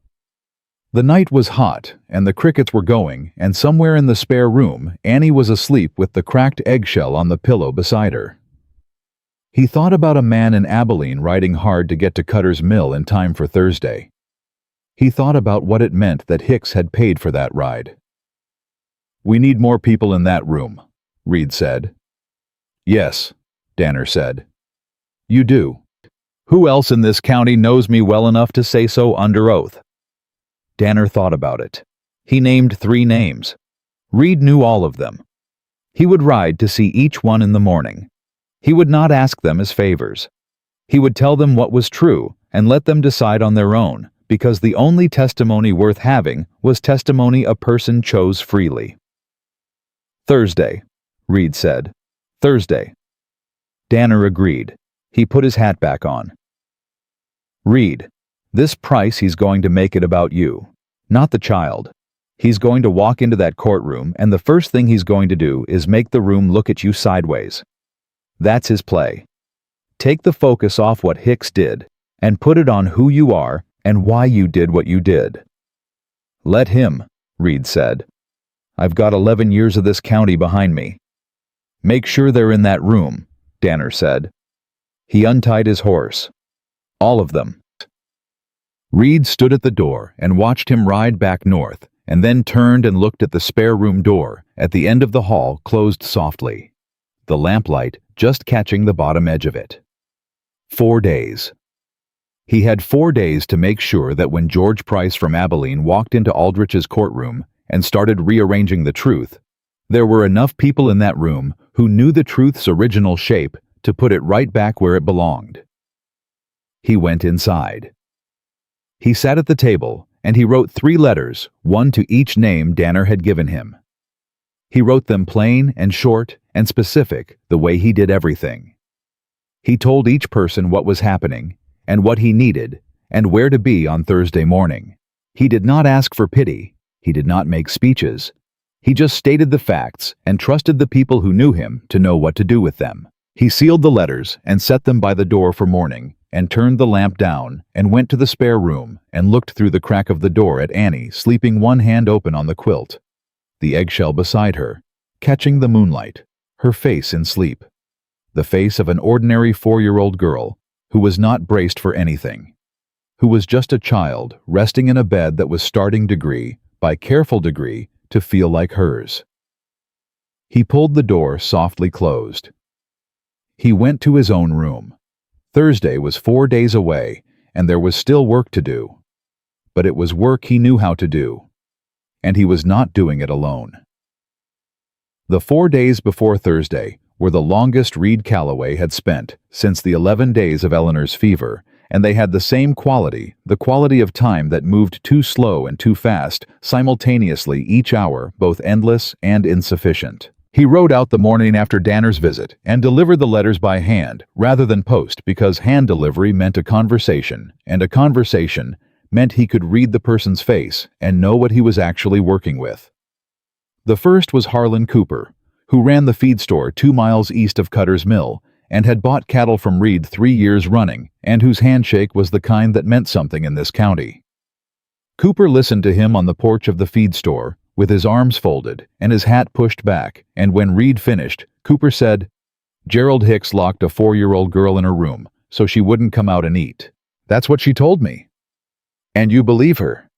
The night was hot, and the crickets were going, and somewhere in the spare room, Annie was asleep with the cracked eggshell on the pillow beside her. He thought about a man in Abilene riding hard to get to Cutter's Mill in time for Thursday. He thought about what it meant that Hicks had paid for that ride. We need more people in that room, Reed said. Yes, Danner said. You do. Who else in this county knows me well enough to say so under oath? Danner thought about it. He named 3 names. Reed knew all of them. He would ride to see each one in the morning. He would not ask them as favors. He would tell them what was true and let them decide on their own, because the only testimony worth having was testimony a person chose freely. Thursday, Reed said. Thursday. Danner agreed. He put his hat back on. Reed, this Price, he's going to make it about you, not the child. He's going to walk into that courtroom, and the first thing he's going to do is make the room look at you sideways. That's his play. Take the focus off what Hicks did and put it on who you are and why you did what you did. Let him, Reed said. I've got 11 years of this county behind me. Make sure they're in that room, Danner said. He untied his horse. All of them. Reed stood at the door and watched him ride back north, and then turned and looked at the spare room door at the end of the hall closed softly, the lamplight just catching the bottom edge of it. 4 days. He had 4 days to make sure that when George Price from Abilene walked into Aldrich's courtroom and started rearranging the truth, there were enough people in that room who knew the truth's original shape to put it right back where it belonged. He went inside. He sat at the table, and he wrote 3 letters, one to each name Danner had given him. He wrote them plain and short and specific, the way he did everything. He told each person what was happening, and what he needed, and where to be on Thursday morning. He did not ask for pity. He did not make speeches. He just stated the facts and trusted the people who knew him to know what to do with them. He sealed the letters and set them by the door for morning, and turned the lamp down and went to the spare room and looked through the crack of the door at Annie sleeping one hand open on the quilt, the eggshell beside her, catching the moonlight, her face in sleep, the face of an ordinary 4-year-old girl who was not braced for anything, who was just a child resting in a bed that was starting degree by careful degree to feel like hers. He pulled the door softly closed. He went to his own room. Thursday was 4 days away, and there was still work to do. But it was work he knew how to do, and he was not doing it alone. The 4 days before Thursday were the longest Reed Calloway had spent since the 11 days of Eleanor's fever, and they had the same quality, the quality of time that moved too slow and too fast, simultaneously each hour, both endless and insufficient. He rode out the morning after Danner's visit and delivered the letters by hand rather than post, because hand delivery meant a conversation, and a conversation meant he could read the person's face and know what he was actually working with. The first was Harlan Cooper, who ran the feed store 2 miles east of Cutter's Mill and had bought cattle from Reed 3 years running, and whose handshake was the kind that meant something in this county. Cooper listened to him on the porch of the feed store, with his arms folded and his hat pushed back, and when Reed finished, Cooper said, "Gerald Hicks locked a 4-year-old girl in her room so she wouldn't come out and eat. That's what she told me." "And you believe her?"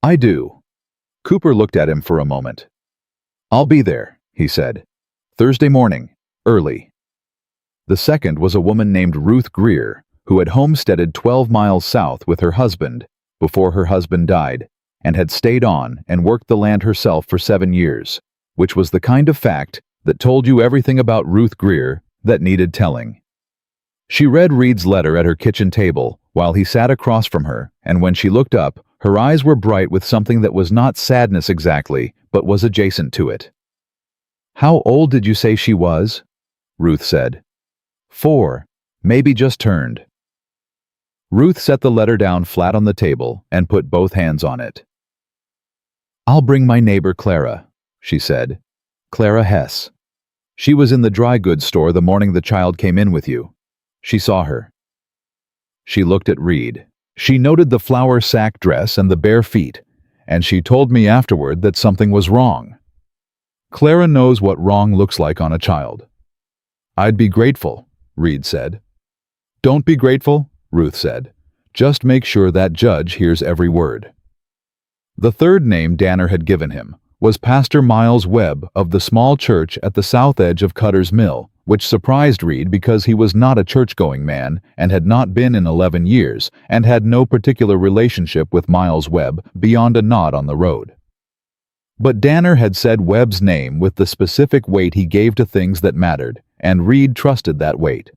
"I do." Cooper looked at him for a moment. "I'll be there," he said. "Thursday morning, early. The second was a woman named Ruth Greer, who had homesteaded 12 miles south with her husband before her husband died, and had stayed on and worked the land herself for 7 years, which was the kind of fact that told you everything about Ruth Greer that needed telling. She read Reed's letter at her kitchen table while he sat across from her, and when she looked up, her eyes were bright with something that was not sadness exactly, but was adjacent to it. "How old did you say she was?" Ruth said. 4, maybe just turned. Ruth set the letter down flat on the table and put both hands on it. "I'll bring my neighbor Clara," she said. "Clara Hess. She was in the dry goods store the morning the child came in with you. She saw her." She looked at Reed. She noted the flower sack dress and the bare feet, and she told me afterward that something was wrong. Clara knows what wrong looks like on a child. "I'd be grateful," Reed said. "Don't be grateful," Ruth said. "Just make sure that judge hears every word." The third name Danner had given him was Pastor Miles Webb of the small church at the south edge of Cutter's Mill, which surprised Reed because he was not a church-going man and had not been in 11 years and had no particular relationship with Miles Webb beyond a nod on the road. But Danner had said Webb's name with the specific weight he gave to things that mattered, and Reed trusted that weight.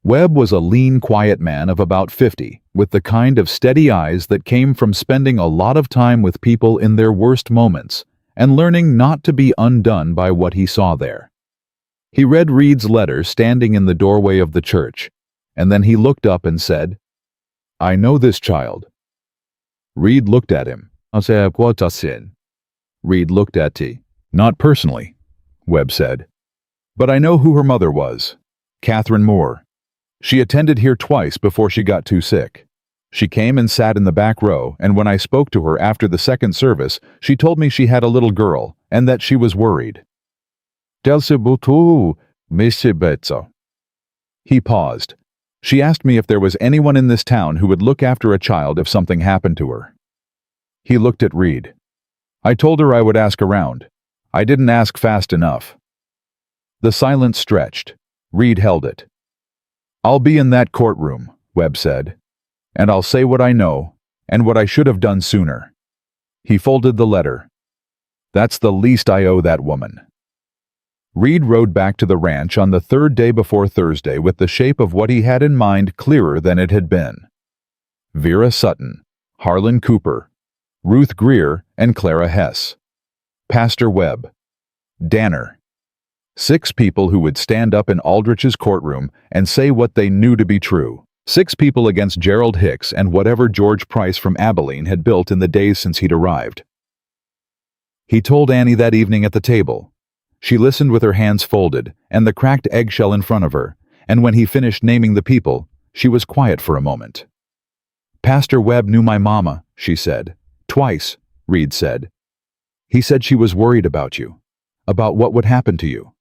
Webb was a lean, quiet man of about 50, with the kind of steady eyes that came from spending a lot of time with people in their worst moments and learning not to be undone by what he saw there. He read Reed's letter standing in the doorway of the church, and then he looked up and said, "I know this child." Reed looked at him. Reed looked at T. "Not personally," Webb said. "But I know who her mother was. Catherine Moore. She attended here twice before she got too sick. She came and sat in the back row, and when I spoke to her after the second service, she told me she had a little girl and that she was worried." He paused. "She asked me if there was anyone in this town who would look after a child if something happened to her." He looked at Reed. "I told her I would ask around. I didn't ask fast enough." The silence stretched. Reed held it. "I'll be in that courtroom," Webb said, "and I'll say what I know and what I should have done sooner." He folded the letter. "That's the least I owe that woman." Reed rode back to the ranch on the third day before Thursday with the shape of what he had in mind clearer than it had been. Vera Sutton, Harlan Cooper, Ruth Greer, and Clara Hess. Pastor Webb. Danner. 6 people who would stand up in Aldrich's courtroom and say what they knew to be true. 6 people against Gerald Hicks and whatever George Price from Abilene had built in the days since he'd arrived. He told Annie that evening at the table. She listened with her hands folded and the cracked eggshell in front of her, and when he finished naming the people, she was quiet for a moment. "Pastor Webb knew my mama," she said. "Twice," Reed said. "He said she was worried about you, about what would happen to you."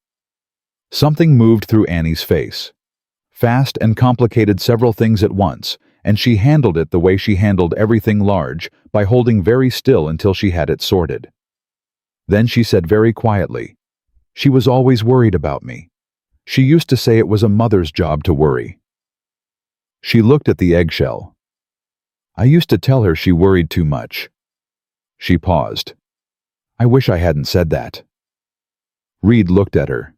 Something moved through Annie's face. Fast and complicated several things at once, and she handled it the way she handled everything large, by holding very still until she had it sorted. Then she said very quietly, "She was always worried about me. She used to say it was a mother's job to worry." She looked at the eggshell. "I used to tell her she worried too much." She paused. "I wish I hadn't said that." Reed looked at her.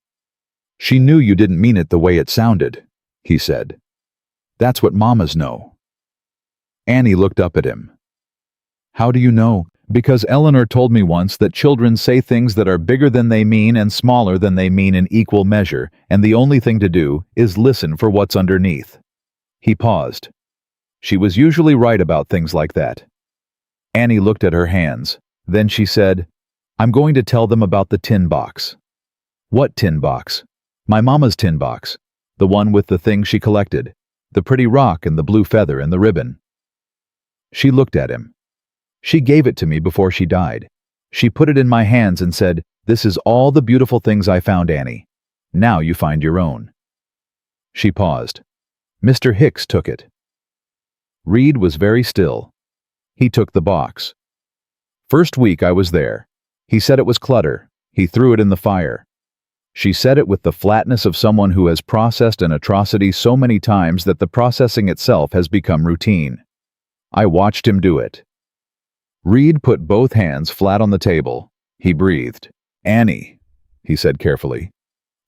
"She knew you didn't mean it the way it sounded," he said. "That's what mamas know." Annie looked up at him. "How do you know?" "Because Eleanor told me once that children say things that are bigger than they mean and smaller than they mean in equal measure, and the only thing to do is listen for what's underneath." He paused. She was usually right about things like that. Annie looked at her hands. Then she said, "I'm going to tell them about the tin box." "What tin box?" "My mama's tin box. The one with the things she collected. The pretty rock and the blue feather and the ribbon." She looked at him. "She gave it to me before she died. She put it in my hands and said, 'This is all the beautiful things I found, Annie. Now you find your own.'" She paused. "Mr. Hicks took it." Reed was very still. "He took the box. First week I was there. He said it was clutter. He threw it in the fire." She said it with the flatness of someone who has processed an atrocity so many times that the processing itself has become routine. I watched him do it. Reed put both hands flat on the table. He breathed. "Annie," he said carefully,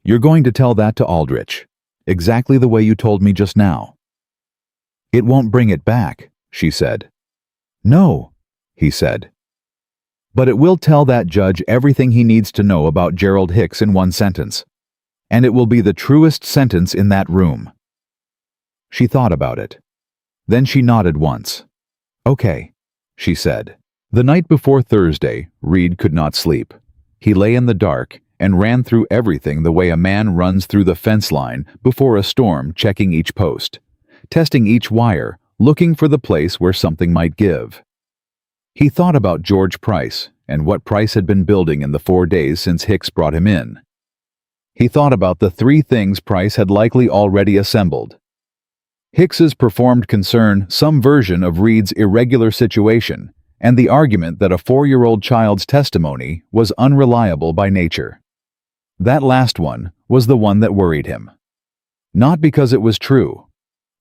"you're going to tell that to Aldrich, exactly the way you told me just now." "It won't bring it back," she said. "No," he said. "But it will tell that judge everything he needs to know about Gerald Hicks in one sentence. And it will be the truest sentence in that room." She thought about it. Then she nodded once. "Okay," she said. The night before Thursday, Reed could not sleep. He lay in the dark and ran through everything the way a man runs through the fence line before a storm, checking each post, testing each wire, looking for the place where something might give. He thought about George Price and what Price had been building in the 4 days since Hicks brought him in. He thought about the 3 things Price had likely already assembled. Hicks's performed concern, some version of Reed's irregular situation, and the argument that a 4-year-old child's testimony was unreliable by nature. That last one was the one that worried him. Not because it was true,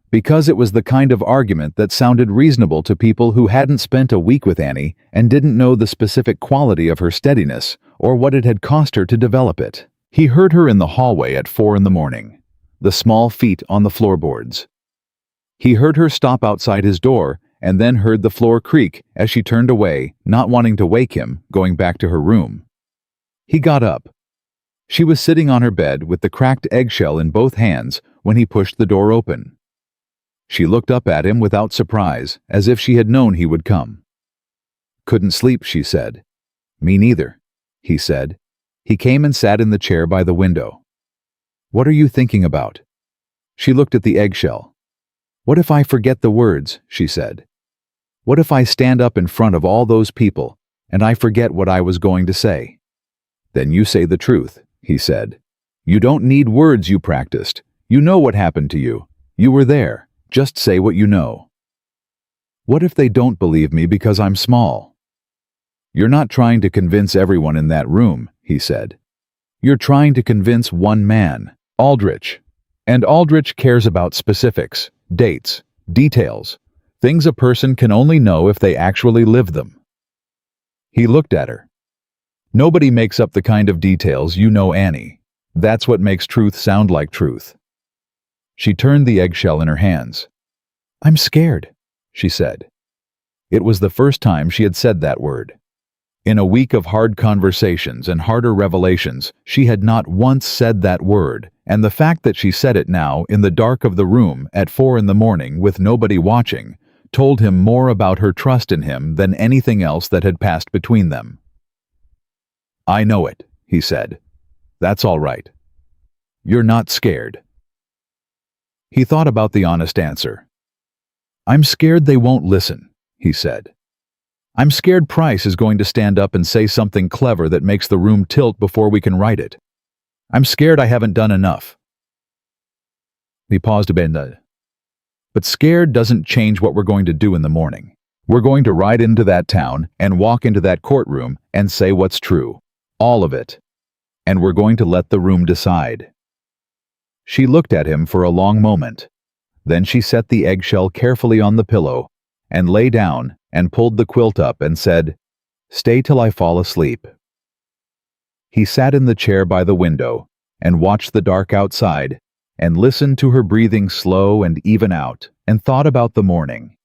because it was the kind of argument that sounded reasonable to people who hadn't spent a week with Annie and didn't know the specific quality of her steadiness or what it had cost her to develop it. He heard her in the hallway at 4 in the morning, the small feet on the floorboards. He heard her stop outside his door and then heard the floor creak as she turned away, not wanting to wake him, going back to her room. He got up. She was sitting on her bed with the cracked eggshell in both hands when he pushed the door open. She looked up at him without surprise, as if she had known he would come. "Couldn't sleep," she said. "Me neither," he said. He came and sat in the chair by the window. "What are you thinking about?" She looked at the eggshell. "What if I forget the words?" she said. "What if I stand up in front of all those people and I forget what I was going to say?" "Then you say the truth," he said. "You don't need words you practiced. You know what happened to you. You were there. Just say what you know." "What if they don't believe me because I'm small?" "You're not trying to convince everyone in that room," he said. "You're trying to convince one man, Aldrich. And Aldrich cares about specifics, dates, details, things a person can only know if they actually live them." He looked at her. "Nobody makes up the kind of details you know, Annie. That's what makes truth sound like truth." She turned the eggshell in her hands. "I'm scared," she said. It was the first time she had said that word. In a week of hard conversations and harder revelations, she had not once said that word, and the fact that she said it now in the dark of the room at 4 in the morning with nobody watching told him more about her trust in him than anything else that had passed between them. "I know it," he said. "That's all right. You're not scared." He thought about the honest answer. "I'm scared they won't listen," he said. "I'm scared Price is going to stand up and say something clever that makes the room tilt before we can write it. I'm scared I haven't done enough." He paused a bit. "But scared doesn't change what we're going to do in the morning. We're going to ride into that town and walk into that courtroom and say what's true. All of it. And we're going to let the room decide." She looked at him for a long moment. Then she set the eggshell carefully on the pillow and lay down and pulled the quilt up and said, "Stay till I fall asleep." He sat in the chair by the window and watched the dark outside and listened to her breathing slow and even out and thought about the morning.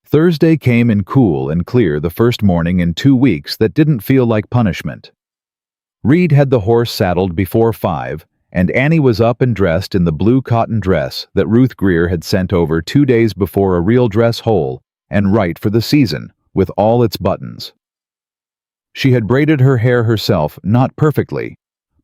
Thursday came in cool and clear, the first morning in 2 weeks that didn't feel like punishment. Reed had the horse saddled before 5, and Annie was up and dressed in the blue cotton dress that Ruth Greer had sent over 2 days before, a real dress, whole and right for the season, with all its buttons. She had braided her hair herself, not perfectly,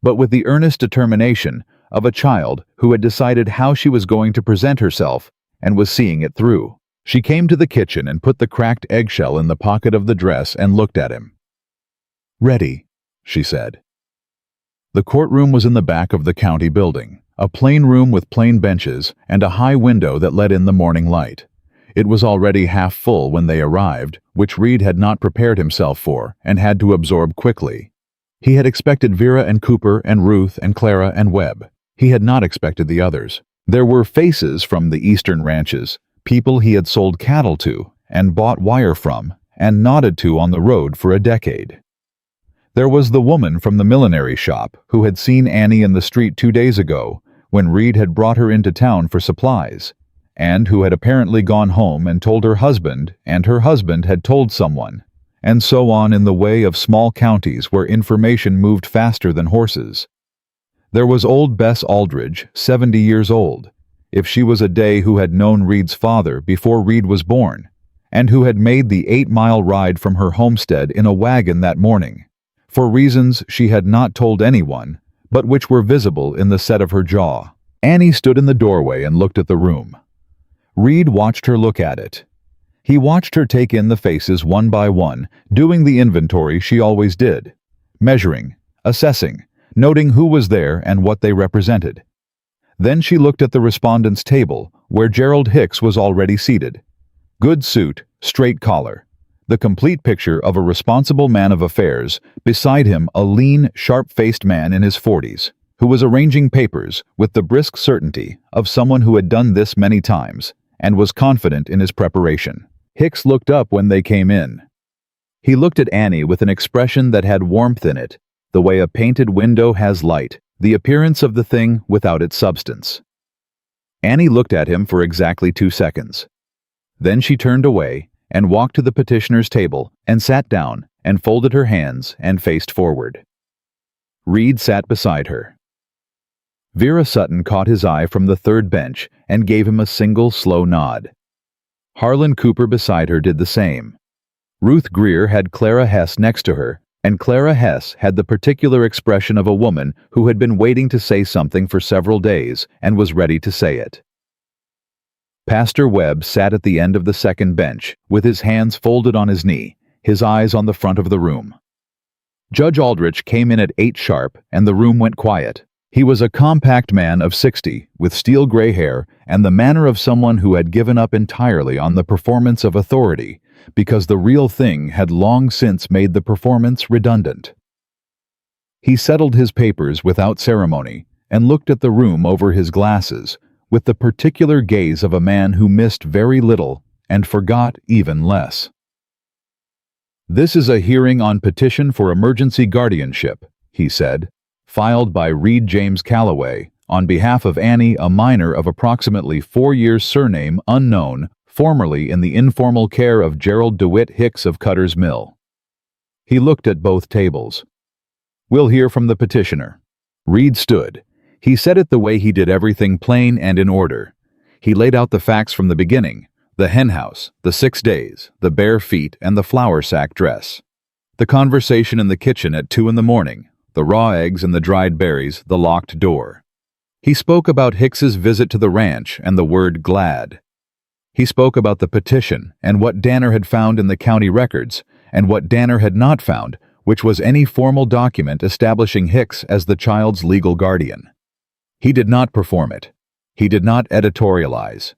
but with the earnest determination of a child who had decided how she was going to present herself and was seeing it through. She came to the kitchen and put the cracked eggshell in the pocket of the dress and looked at him. "Ready," she said. The courtroom was in the back of the county building, a plain room with plain benches and a high window that let in the morning light. It was already half full when they arrived, which Reed had not prepared himself for and had to absorb quickly. He had expected Vera and Cooper and Ruth and Clara and Webb. He had not expected the others. There were faces from the eastern ranches, people he had sold cattle to and bought wire from and nodded to on the road for a decade. There was the woman from the millinery shop who had seen Annie in the street 2 days ago when Reed had brought her into town for supplies, and who had apparently gone home and told her husband, and her husband had told someone, and so on in the way of small counties where information moved faster than horses. There was old Bess Aldridge, 70 years old, if she was a day who had known Reed's father before Reed was born, and who had made the 8-mile ride from her homestead in a wagon that morning, for reasons she had not told anyone, but which were visible in the set of her jaw. Annie stood in the doorway and looked at the room. Reed watched her look at it. He watched her take in the faces one by one, doing the inventory she always did, measuring, assessing, noting who was there and what they represented. Then she looked at the respondents' table, where Gerald Hicks was already seated. Good suit, straight collar. The complete picture of a responsible man of affairs, beside him a lean, sharp-faced man in his 40s, who was arranging papers with the brisk certainty of someone who had done this many times, and was confident in his preparation. Hicks looked up when they came in. He looked at Annie with an expression that had warmth in it, the way a painted window has light, the appearance of the thing without its substance. Annie looked at him for exactly 2 seconds. Then she turned away and walked to the petitioner's table and sat down and folded her hands and faced forward. Reed sat beside her. Vera Sutton caught his eye from the third bench and gave him a single slow nod. Harlan Cooper beside her did the same. Ruth Greer had Clara Hess next to her, and Clara Hess had the particular expression of a woman who had been waiting to say something for several days and was ready to say it. Pastor Webb sat at the end of the second bench, with his hands folded on his knee, his eyes on the front of the room. Judge Aldrich came in at 8 sharp, and the room went quiet. He was a compact man of 60, with steel gray hair and the manner of someone who had given up entirely on the performance of authority, because the real thing had long since made the performance redundant. He settled his papers without ceremony and looked at the room over his glasses, with the particular gaze of a man who missed very little and forgot even less. "This is a hearing on petition for emergency guardianship," he said, "filed by Reed James Calloway, on behalf of Annie, a minor of approximately 4 years, surname unknown, formerly in the informal care of Gerald DeWitt Hicks of Cutter's Mill." He looked at both tables. "We'll hear from the petitioner." Reed stood. He said it the way he did everything, plain and in order. He laid out the facts from the beginning: the henhouse, the 6 days, the bare feet, and the flour sack dress. The conversation in the kitchen at 2 in the morning, the raw eggs and the dried berries, the locked door. He spoke about Hicks's visit to the ranch and the word glad. He spoke about the petition and what Danner had found in the county records, and what Danner had not found, which was any formal document establishing Hicks as the child's legal guardian. He did not perform it. He did not editorialize.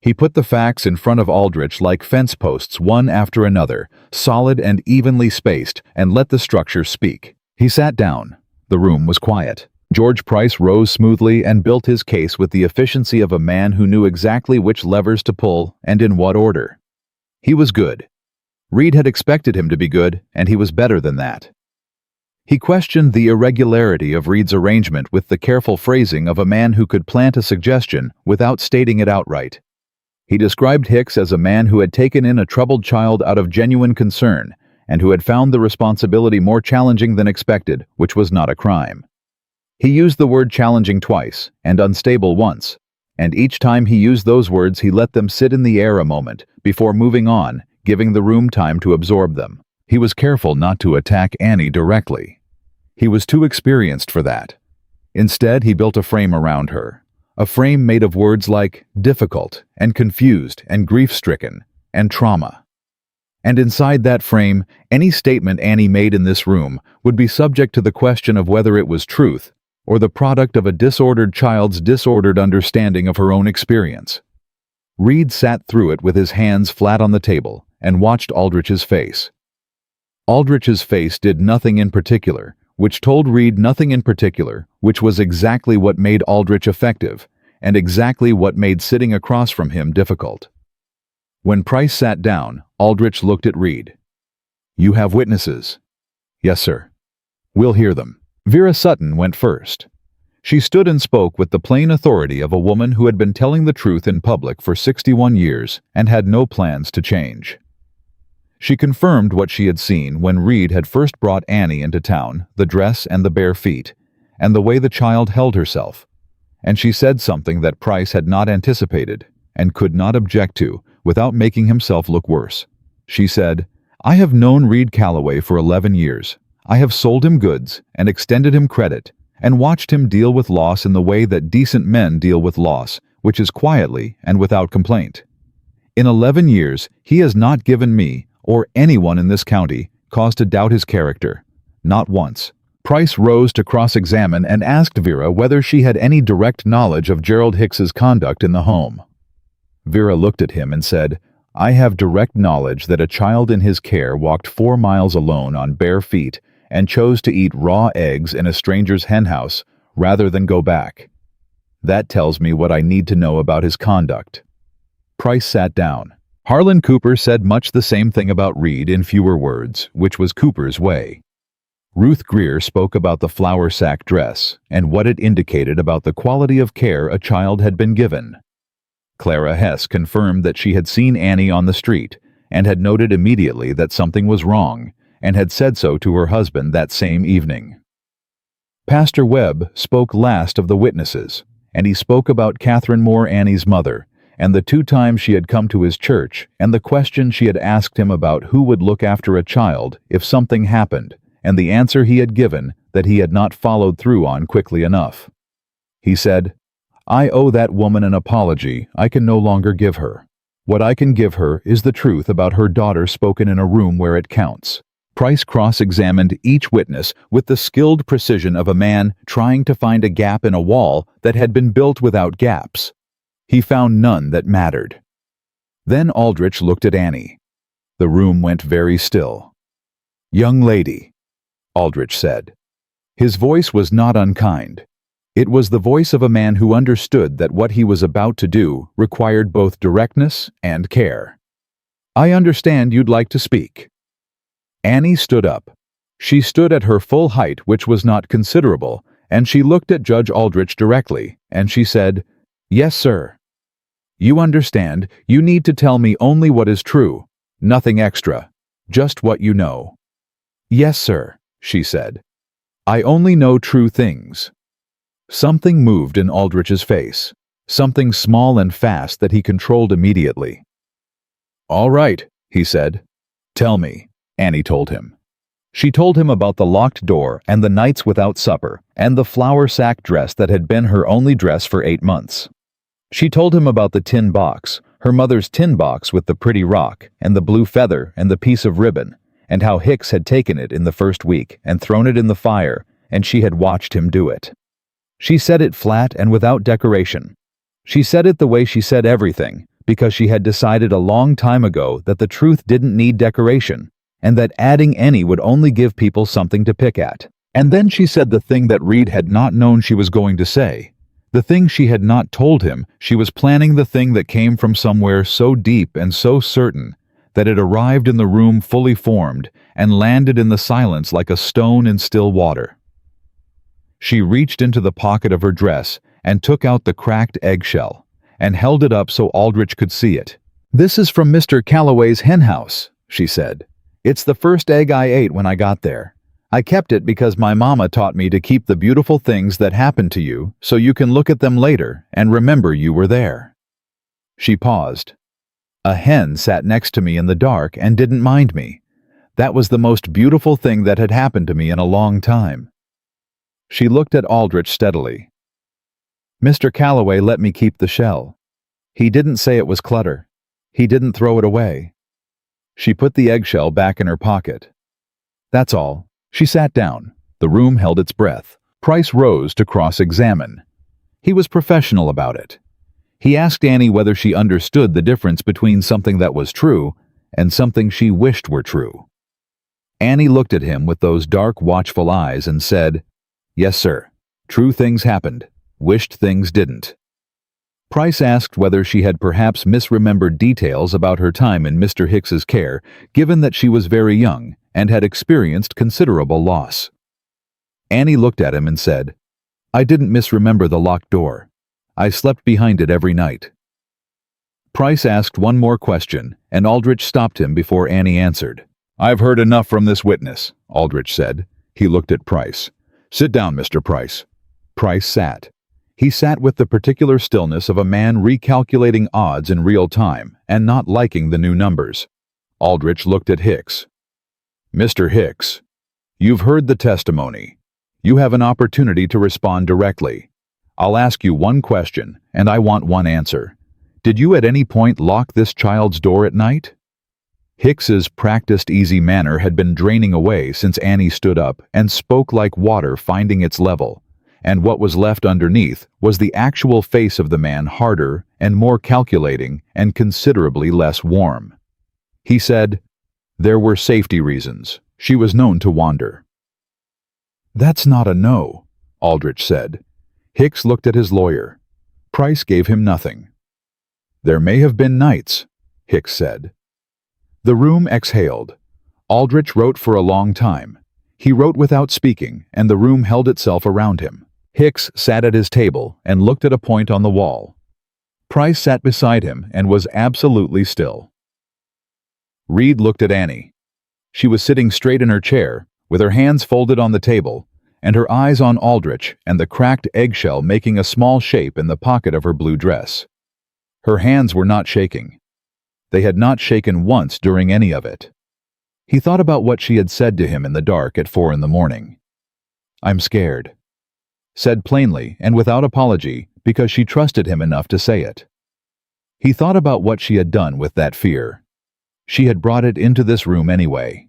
He put the facts in front of Aldrich like fence posts, one after another, solid and evenly spaced, and let the structure speak. He sat down. The room was quiet. George Price rose smoothly and built his case with the efficiency of a man who knew exactly which levers to pull and in what order. He was good. Reed had expected him to be good, and he was better than that. He questioned the irregularity of Reed's arrangement with the careful phrasing of a man who could plant a suggestion without stating it outright. He described Hicks as a man who had taken in a troubled child out of genuine concern, and who had found the responsibility more challenging than expected, which was not a crime. He used the word challenging twice, and unstable once, and each time he used those words he let them sit in the air a moment, before moving on, giving the room time to absorb them. He was careful not to attack Annie directly. He was too experienced for that. Instead, he built a frame around her, a frame made of words like difficult and confused and grief-stricken and trauma. And inside that frame, any statement Annie made in this room would be subject to the question of whether it was truth or the product of a disordered child's disordered understanding of her own experience. Reed sat through it with his hands flat on the table and watched Aldrich's face. Aldrich's face did nothing in particular, which told Reed nothing in particular, which was exactly what made Aldrich effective, and exactly what made sitting across from him difficult. When Price sat down, Aldrich looked at Reed. "You have witnesses?" "Yes, sir." "We'll hear them." Vera Sutton went first. She stood and spoke with the plain authority of a woman who had been telling the truth in public for 61 years and had no plans to change. She confirmed what she had seen when Reed had first brought Annie into town, the dress and the bare feet, and the way the child held herself. And she said something that Price had not anticipated and could not object to without making himself look worse. She said, "I have known Reed Calloway for 11 years. I have sold him goods and extended him credit and watched him deal with loss in the way that decent men deal with loss, which is quietly and without complaint. In 11 years, he has not given me, or anyone in this county, cause to doubt his character. Not once." Price rose to cross-examine and asked Vera whether she had any direct knowledge of Gerald Hicks's conduct in the home. Vera looked at him and said, "I have direct knowledge that a child in his care walked 4 miles alone on bare feet and chose to eat raw eggs in a stranger's henhouse rather than go back. That tells me what I need to know about his conduct." Price sat down. Harlan Cooper said much the same thing about Reed in fewer words, which was Cooper's way. Ruth Greer spoke about the flour sack dress and what it indicated about the quality of care a child had been given. Clara Hess confirmed that she had seen Annie on the street and had noted immediately that something was wrong, and had said so to her husband that same evening. Pastor Webb spoke last of the witnesses, and he spoke about Catherine Moore, Annie's mother, and the 2 times she had come to his church, and the question she had asked him about who would look after a child if something happened, and the answer he had given that he had not followed through on quickly enough. He said, "I owe that woman an apology I can no longer give her. What I can give her is the truth about her daughter spoken in a room where it counts." Price cross-examined each witness with the skilled precision of a man trying to find a gap in a wall that had been built without gaps. He found none that mattered. Then Aldrich looked at Annie. The room went very still. "Young lady," Aldrich said. His voice was not unkind. It was the voice of a man who understood that what he was about to do required both directness and care. "I understand you'd like to speak." Annie stood up. She stood at her full height, which was not considerable, and she looked at Judge Aldrich directly, and she said, "Yes, sir. You understand, you need to tell me only what is true, nothing extra, just what you know." "Yes, sir," she said. "I only know true things." Something moved in Aldrich's face, something small and fast that he controlled immediately. "All right," he said. "Tell me," Annie told him. She told him about the locked door and the nights without supper and the flour sack dress that had been her only dress for 8 months. She told him about the tin box, her mother's tin box with the pretty rock and the blue feather and the piece of ribbon, and how Hicks had taken it in the first week and thrown it in the fire, and she had watched him do it. She said it flat and without decoration. She said it the way she said everything, because she had decided a long time ago that the truth didn't need decoration, and that adding any would only give people something to pick at. And then she said the thing that Reed had not known she was going to say. The thing she had not told him, she was planning the thing that came from somewhere so deep and so certain that it arrived in the room fully formed and landed in the silence like a stone in still water. She reached into the pocket of her dress and took out the cracked eggshell and held it up so Aldrich could see it. "This is from Mr. Calloway's henhouse," she said. "It's the first egg I ate when I got there. I kept it because my mama taught me to keep the beautiful things that happened to you so you can look at them later and remember you were there." She paused. "A hen sat next to me in the dark and didn't mind me. That was the most beautiful thing that had happened to me in a long time." She looked at Aldrich steadily. "Mr. Calloway let me keep the shell. He didn't say it was clutter. He didn't throw it away." She put the eggshell back in her pocket. "That's all." She sat down. The room held its breath. Price rose to cross-examine. He was professional about it. He asked Annie whether she understood the difference between something that was true and something she wished were true. Annie looked at him with those dark, watchful eyes and said, "Yes, sir. True things happened. Wished things didn't." Price asked whether she had perhaps misremembered details about her time in Mr. Hicks's care, given that she was very young and had experienced considerable loss. Annie looked at him and said, "I didn't misremember the locked door. I slept behind it every night." Price asked one more question, and Aldrich stopped him before Annie answered. "I've heard enough from this witness," Aldrich said. He looked at Price. "Sit down, Mr. Price." Price sat. He sat with the particular stillness of a man recalculating odds in real time and not liking the new numbers. Aldrich looked at Hicks. "Mr. Hicks, you've heard the testimony. You have an opportunity to respond directly. I'll ask you one question, and I want one answer. Did you at any point lock this child's door at night?" Hicks's practiced easy manner had been draining away since Annie stood up and spoke like water finding its level, and what was left underneath was the actual face of the man, harder and more calculating and considerably less warm. He said, "There were safety reasons. She was known to wander." "That's not a no," Aldrich said. Hicks looked at his lawyer. Price gave him nothing. "There may have been nights," Hicks said. The room exhaled. Aldrich wrote for a long time. He wrote without speaking, and the room held itself around him. Hicks sat at his table and looked at a point on the wall. Price sat beside him and was absolutely still. Reed looked at Annie. She was sitting straight in her chair, with her hands folded on the table, and her eyes on Aldrich and the cracked eggshell making a small shape in the pocket of her blue dress. Her hands were not shaking. They had not shaken once during any of it. He thought about what she had said to him in the dark at 4 a.m. "I'm scared," said plainly and without apology because she trusted him enough to say it. He thought about what she had done with that fear. She had brought it into this room anyway.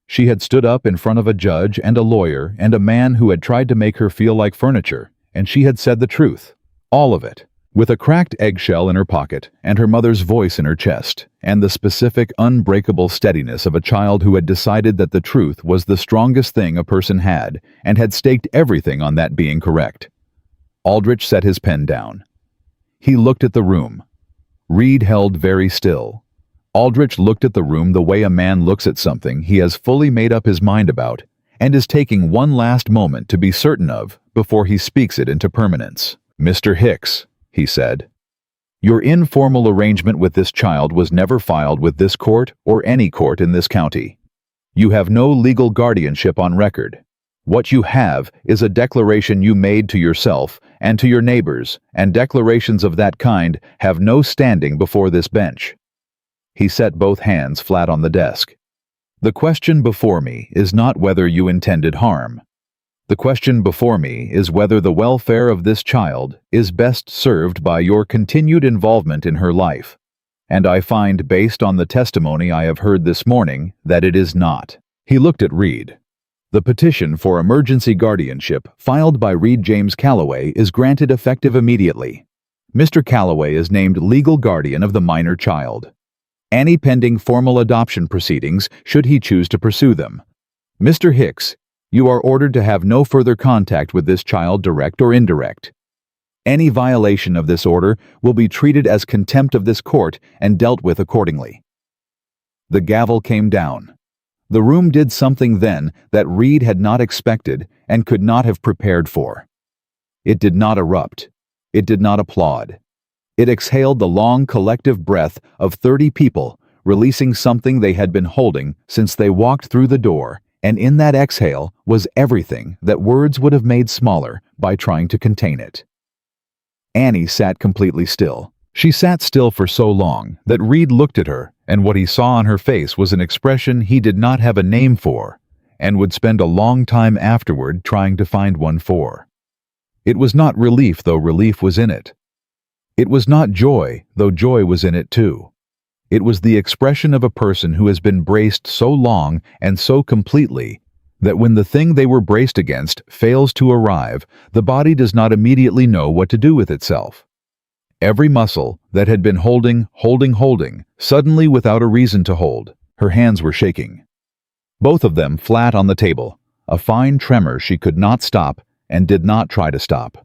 She had stood up in front of a judge and a lawyer and a man who had tried to make her feel like furniture, and she had said the truth. All of it. With a cracked eggshell in her pocket and her mother's voice in her chest, and the specific, unbreakable steadiness of a child who had decided that the truth was the strongest thing a person had and had staked everything on that being correct. Aldrich set his pen down. He looked at the room. Reed held very still. Aldrich looked at the room the way a man looks at something he has fully made up his mind about and is taking one last moment to be certain of before he speaks it into permanence. "Mr. Hicks," he said, "your informal arrangement with this child was never filed with this court or any court in this county. You have no legal guardianship on record. What you have is a declaration you made to yourself and to your neighbors, and declarations of that kind have no standing before this bench." He set both hands flat on the desk. "The question before me is not whether you intended harm. The question before me is whether the welfare of this child is best served by your continued involvement in her life, and I find, based on the testimony I have heard this morning, that it is not." He looked at Reed. "The petition for emergency guardianship filed by Reed James Calloway is granted effective immediately. Mr. Calloway is named legal guardian of the minor child. Any pending formal adoption proceedings should he choose to pursue them. Mr. Hicks, you are ordered to have no further contact with this child, direct or indirect. Any violation of this order will be treated as contempt of this court and dealt with accordingly." The gavel came down. The room did something then that Reed had not expected and could not have prepared for. It did not erupt. It did not applaud. It exhaled the long collective breath of 30 people, releasing something they had been holding since they walked through the door, and in that exhale was everything that words would have made smaller by trying to contain it. Annie sat completely still. She sat still for so long that Reed looked at her, and what he saw on her face was an expression he did not have a name for, and would spend a long time afterward trying to find one for. It was not relief, though relief was in it. It was not joy, though joy was in it too. It was the expression of a person who has been braced so long and so completely that when the thing they were braced against fails to arrive, the body does not immediately know what to do with itself. Every muscle that had been holding, suddenly without a reason to hold, her hands were shaking. both of them flat on the table, a fine tremor she could not stop and did not try to stop.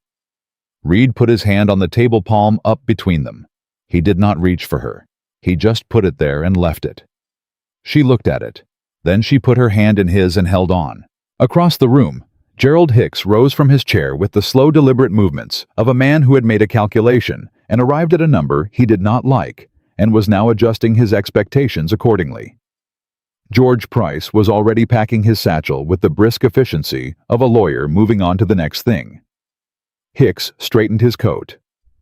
Reed put his hand on the table palm up between them. He did not reach for her. He just put it there and left it. She looked at it. Then she put her hand in his and held on. Across the room, Gerald Hicks rose from his chair with the slow, deliberate movements of a man who had made a calculation and arrived at a number he did not like and was now adjusting his expectations accordingly. George Price was already packing his satchel with the brisk efficiency of a lawyer moving on to the next thing. Hicks straightened his coat.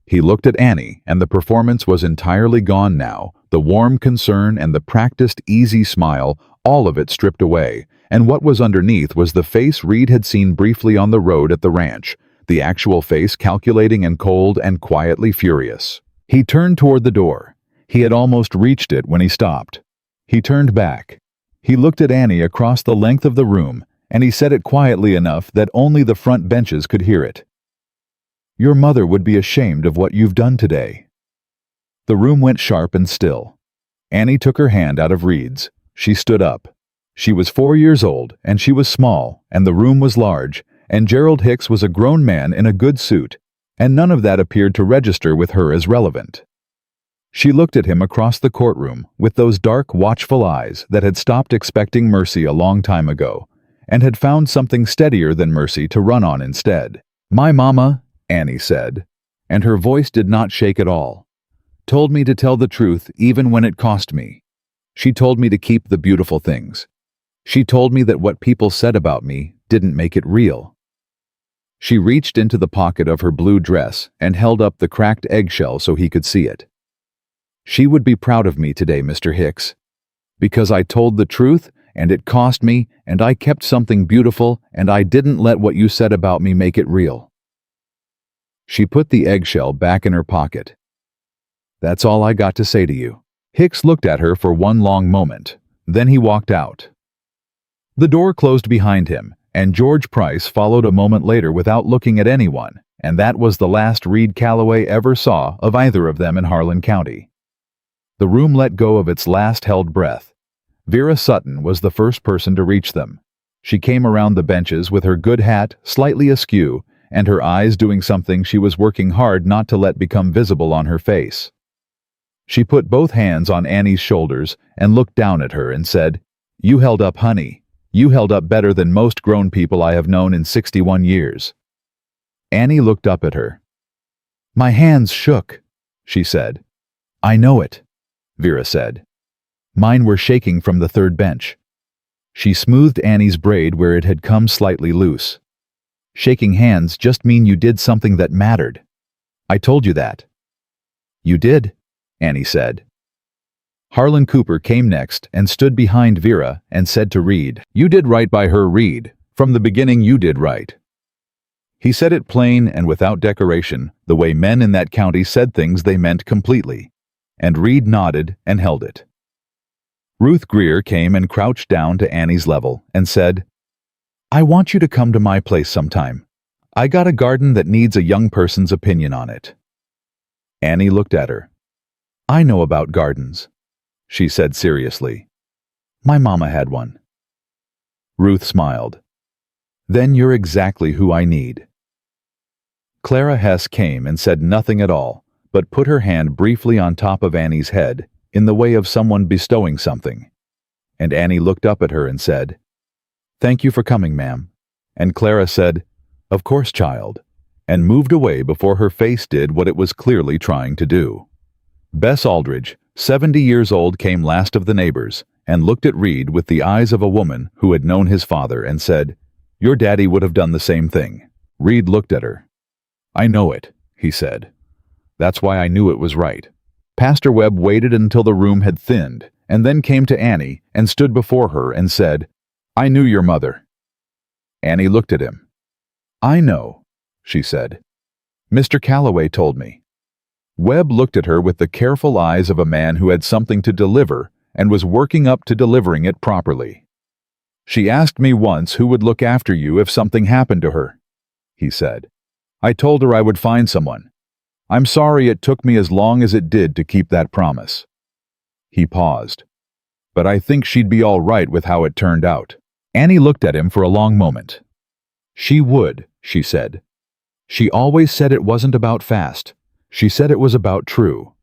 He looked at Annie, and the performance was entirely gone now, the warm concern and the practiced, easy smile, all of it stripped away, and what was underneath was the face Reed had seen briefly on the road at the ranch, the actual face calculating and cold and quietly furious. He turned toward the door. He had almost reached it when he stopped. He turned back. He looked at Annie across the length of the room, and he said it quietly enough that only the front benches could hear it. "Your mother would be ashamed of what you've done today." The room went sharp and still. Annie took her hand out of Reed's. She stood up. She was 4 years old, and she was small, and the room was large, and Gerald Hicks was a grown man in a good suit, and none of that appeared to register with her as relevant. She looked at him across the courtroom with those dark, watchful eyes that had stopped expecting mercy a long time ago, and had found something steadier than mercy to run on instead. "My mama," Annie said, and her voice did not shake at all, "told me to tell the truth even when it cost me. She told me to keep the beautiful things. She told me that what people said about me didn't make it real." She reached into the pocket of her blue dress and held up the cracked eggshell so he could see it. "She would be proud of me today, Mr. Hicks, because I told the truth, and it cost me, and I kept something beautiful, and I didn't let what you said about me make it real." She put the eggshell back in her pocket. "That's all I got to say to you." Hicks looked at her for one long moment. Then he walked out. The door closed behind him, and George Price followed a moment later without looking at anyone, and that was the last Reed Calloway ever saw of either of them in Harlan County. The room let go of its last held breath. Vera Sutton was the first person to reach them. She came around the benches with her good hat slightly askew, and her eyes doing something she was working hard not to let become visible on her face. She put both hands on Annie's shoulders and looked down at her and said, "You held up, honey. You held up better than most grown people I have known in 61 years. Annie looked up at her. "My hands shook," she said. "I know it," Vera said. "Mine were shaking from the third bench." She smoothed Annie's braid where it had come slightly loose. "Shaking hands just mean you did something that mattered. I told you that." "You did," Annie said. Harlan Cooper came next and stood behind Vera and said to Reed, "You did right by her, Reed. From the beginning you did right." He said it plain and without decoration, the way men in that county said things they meant completely, and Reed nodded and held it. Ruth Greer came and crouched down to Annie's level and said, "I want you to come to my place sometime. I got a garden that needs a young person's opinion on it." Annie looked at her. "I know about gardens," she said seriously. "My mama had one." Ruth smiled. "Then you're exactly who I need." Clara Hess came and said nothing at all, but put her hand briefly on top of Annie's head, in the way of someone bestowing something. And Annie looked up at her and said, "Thank you for coming, ma'am." And Clara said, "Of course, child," and moved away before her face did what it was clearly trying to do. Bess Aldridge, 70 years old, came last of the neighbors, and looked at Reed with the eyes of a woman who had known his father and said, "Your daddy would have done the same thing." Reed looked at her. "I know it," he said. "That's why I knew it was right." Pastor Webb waited until the room had thinned, and then came to Annie and stood before her and said, "I knew your mother." Annie looked at him. "I know," she said. "Mr. Calloway told me." Webb looked at her with the careful eyes of a man who had something to deliver and was working up to delivering it properly. "She asked me once who would look after you if something happened to her," he said. "I told her I would find someone. I'm sorry it took me as long as it did to keep that promise." He paused. but I think she'd be all right with how it turned out." Annie looked at him for a long moment. "She would," she said. "She always said it wasn't about fast. She said it was about true."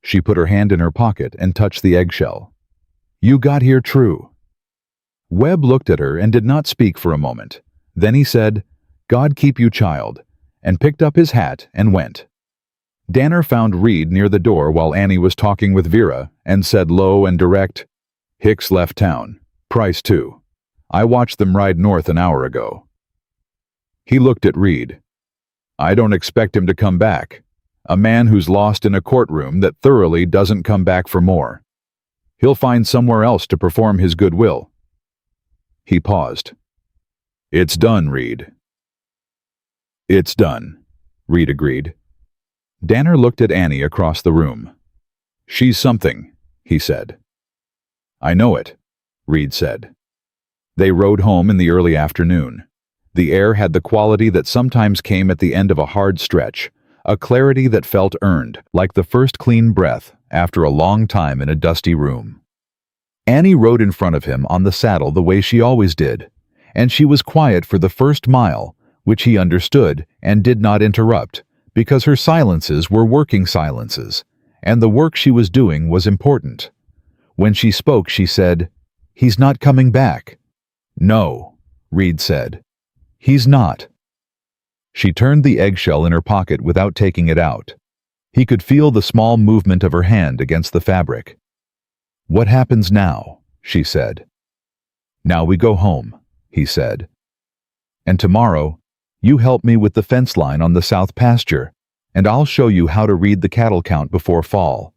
She put her hand in her pocket and touched the eggshell. "You got here true." Webb looked at her and did not speak for a moment. Then he said, "God keep you, child," and picked up his hat and went. Danner found Reed near the door while Annie was talking with Vera and said low and direct, "Hicks left town. Price too. I watched them ride north an hour ago." He looked at Reed. "I don't expect him to come back. A man who's lost in a courtroom that thoroughly doesn't come back for more. He'll find somewhere else to perform his goodwill." He paused. "It's done, Reed." "It's done," Reed agreed. Danner looked at Annie across the room. "She's something," he said. "I know it," Reed said. They rode home in the early afternoon. The air had the quality that sometimes came at the end of a hard stretch, a clarity that felt earned, like the first clean breath after a long time in a dusty room. Annie rode in front of him on the saddle the way she always did, and she was quiet for the first mile, which he understood and did not interrupt, because her silences were working silences, and the work she was doing was important. When she spoke, she said, "He's not coming back." "No," Reed said. "He's not." She turned the eggshell in her pocket without taking it out. He could feel the small movement of her hand against the fabric. "What happens now?" she said. "Now we go home," he said. "And tomorrow, you help me with the fence line on the south pasture, and I'll show you how to read the cattle count before fall."